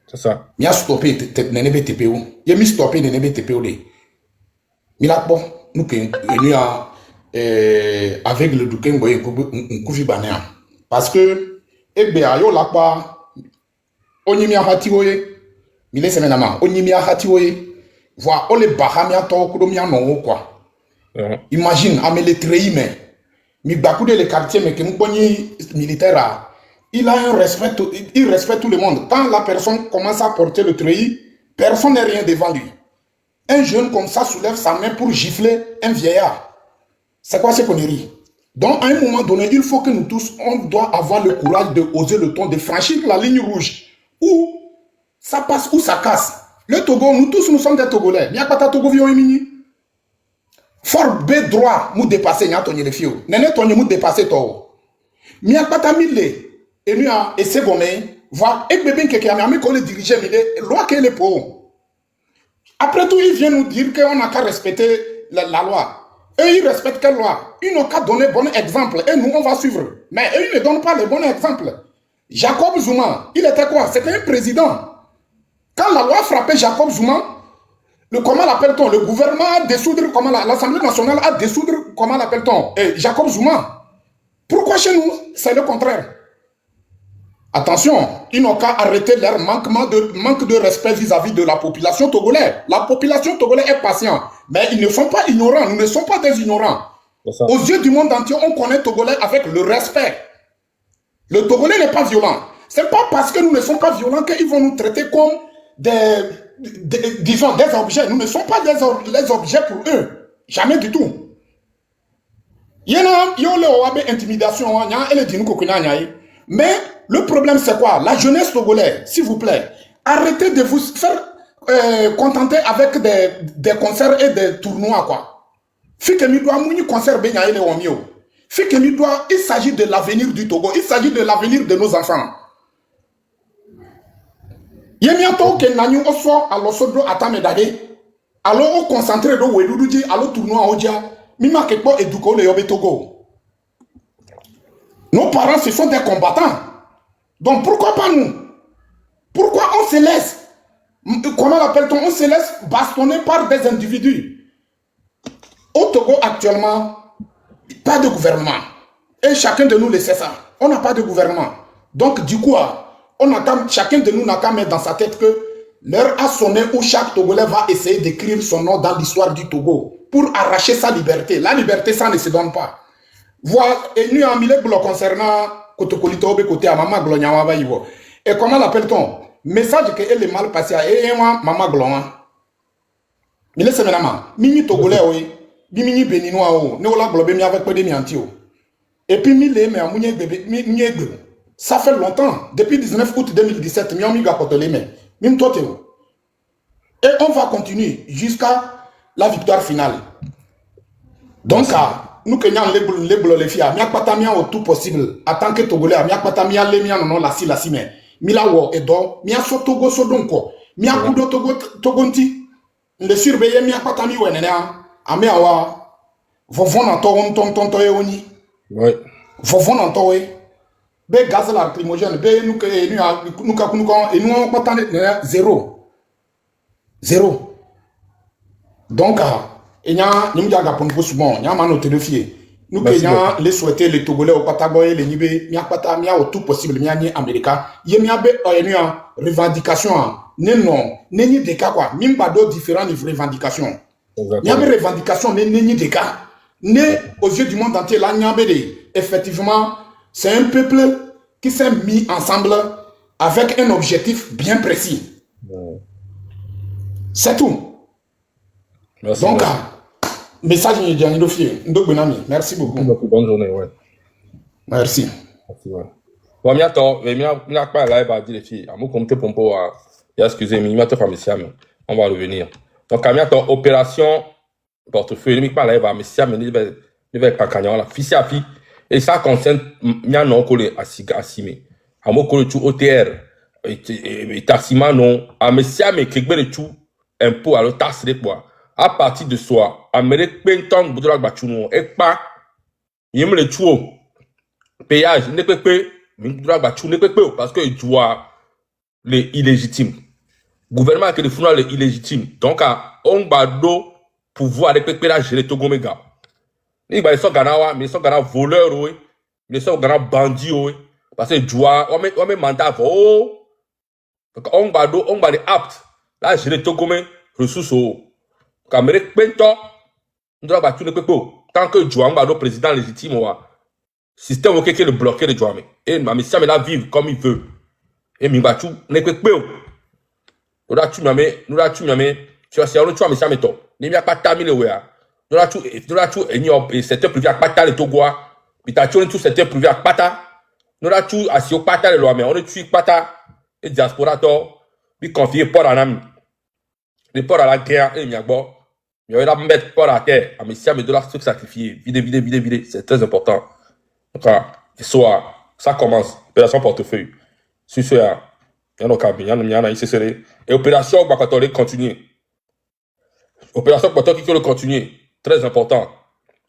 C'est ça. M'a stoppé Nenebe TPO. Il m'a stoppé Nenebe TPO. Mila bon, nous qui nous a avec le douquin boye un banea parce que ayo la pa onyimi ahati oye mile semenama onyimi ahati oye voit on le bahamia to ko mi ano quoi imagine amele treime mi bakude le quartier mais que mboni militaire il a un respect, il respecte tout le monde. Quand la personne commence à porter le treillis, personne n'est rien devant lui. Un jeune comme ça soulève sa main pour gifler un vieillard. C'est quoi ces conneries? Donc, à un moment donné, il faut que nous tous, on doit avoir le courage de oser le ton, de franchir la ligne rouge. Ou ça passe ou ça casse. Le Togo, nous tous, nous sommes des Togolais. Il n'y a pas de Togo vieux mini. Fort B droit, nous dépasser, n'y a ton les filles. N'est ton nous dépasser toi. Il n'y a pas de mille. Et nous, et c'est bon, mais, voir, et bébé qui a mis qu'on le dirigeait, mais loi qui est le pot. Après tout, ils viennent nous dire qu'on n'a qu'à respecter la loi. Eux, ils respectent quelle loi? Ils n'ont qu'à donner bon exemple. Et nous, on va suivre. Mais eux, ils ne donnent pas le bon exemple. Jacob Zuma, il était quoi? C'était un président. Quand la loi frappait Jacob Zuma, comment l'appelle-t-on? Le gouvernement a dissoudre, comment l'Assemblée nationale a dissoudre, comment l'appelle-t-on? Jacob Zuma. Pourquoi chez nous, c'est le contraire? Attention, ils n'ont qu'à arrêter leur manque de respect vis-à-vis de la population togolaise. La population togolaise est patiente, mais ils ne sont pas ignorants, nous ne sommes pas des ignorants. Aux yeux du monde entier, on connaît Togolais avec le respect. Le Togolais n'est pas violent. C'est pas parce que nous ne sommes pas violents qu'ils vont nous traiter comme disons, des objets. Nous ne sommes pas les objets pour eux. Jamais du tout. Il y a intimidation, mais le problème c'est quoi? La jeunesse togolaise, s'il vous plaît, arrêtez de vous faire contenter avec des concerts et des tournois, quoi. Il s'agit de l'avenir du Togo, il s'agit de l'avenir de nos enfants. Alors on concentre dans le alors tournoi au dia, mima kepo eduko le yobe Togo. Nos parents ce sont des combattants. Donc pourquoi pas nous? Pourquoi on se laisse, comment l'appelle-t-on, on se laisse bastonner par des individus? Au Togo actuellement, pas de gouvernement. Et chacun de nous le sait ça. On n'a pas de gouvernement. Donc du coup, chacun de nous n'a qu'à mettre dans sa tête que l'heure a sonné où chaque Togolais va essayer d'écrire son nom dans l'histoire du Togo pour arracher sa liberté. La liberté, ça ne se donne pas. Voilà, et nous en milieu concernant Kotokolito côté à Maman Glonyawa. Et comment l'appelle-t-on? Message que elle est mal passé à Maman Glon. Mais laissez maintenant, Mini Togolais, oui, Mini Béninois, nous la globé avec peu de miantio. Et puis Mille, mais à Mounier bébé, ça fait longtemps, depuis 19 août 2017, Miami Gapotolé, mais même toi, Théo. Et on va continuer jusqu'à la victoire finale. Donc, nous kenyans les blocs les filles, miak patamia au tout possible. En tant que Togolais, miak patamia les miens non la si mais mila wo et donc miak so Togo so donko miak kudo Togo Togonti le surveiller miak patami wenena ame awa vovon en ton oni ouais vovon en towe be gaz lacrymogène be nous que nous et nous on patane zéro donc et nya nimja ga pon bon nya mano te defie nous que nya les souhaiter les Togolais au Patagoye les Nibé mia pata mia au tout possible mia ni America ye mia be nya revendication non ni des cas quoi même pas d'autres différents revendications mia be revendication ni des cas né aux yeux du monde entier là nya be effectivement c'est un peuple qui s'est mis ensemble avec un objectif bien précis. C'est tout. Merci. Donc, message merci beaucoup. Bonne journée, ouais. Merci. Merci, ouais. Bon, mia pas live à dire les filles. À mon comité pompo, excusez-moi, on va revenir. Donc, opération portefeuille, il pas live à Messia, mais il va pas gagner la fille à fille. Et ça concerne mia non collé à Sigasime. À mon collé tout OTR. Et Tassima non. À Messia, mais quelque chose impôt à l'otas de poids. À partir de soi, Amérique Penton, Boudoula Bachouno, et pas, yem le tuo, péage, ne peut pas, Boudoula Bachou ne peut pas, parce que il doit les illégitimes. Gouvernement qui le fout les illégitimes. Donc, on bado pouvoir avec la gérer Togo Mega. Il va les ganawa, mais ils sont gana voleurs, oui, mais ils sont gana bandits, oui, parce que doit, on met mandat, oh, on bado apte, là, gérer Togo Mega, ressources, oh. Amérique Pento, nous avons battu le peuple. Tant que Jouang va le président légitime, le système qui est le bloqué de Jouang. Et ma mission est là vivre comme il veut. Et mi battu n'est que peu. Nous avons tué Tu as on tu as mais to. Ni mi akpata mi le we a. Nous là tout et secteur privé akpata le Togoa. Puis t'as tout secteur privé akpata. Nous là tout asio pata le loi mais on tue pata et diaspora to. Puis confier port à l'ami. Le port à la guerre et mi agbo. Il y a mettre port à terre. À mes siam et dollars trucs sacrifiés. Vide. C'est très important. Donc ça commence. Opération portefeuille. Sur ce, il y a nos cabines, il y en a ici, et opération Bakatole continue. Opération Bakatole qui le continue. Très important.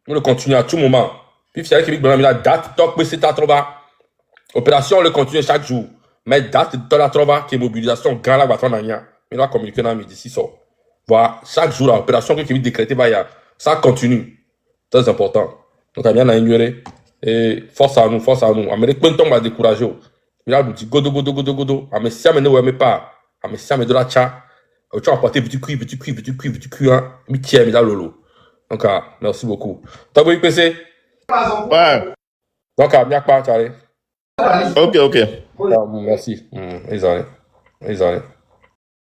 Nous le continuons à tout moment. Puis, c'est vrai qu'il y a une date, donc, mais c'est à trouver. Opération, on le continue chaque jour. Mais date, dans la trouver, qui est mobilisation, grand la bâton d'Anya. Mais là, communiquer dans midi, d'ici ça. Voilà, chaque jour, l'opération qui est décrétée, ça continue. Très important. Donc, il y a à ignorer. Et force à nous. Amérique, quand on va décourager. Il a dit godo. Mais si on ne veut pas, mais si on de la tcha, tu vas apporter petit cuit, hein. Mais tiens, mais là, lolo. Donc, merci beaucoup. T'as vu PC? Ouais. Donc, bien pas, tu allez. Ok. Merci. Ils allaient.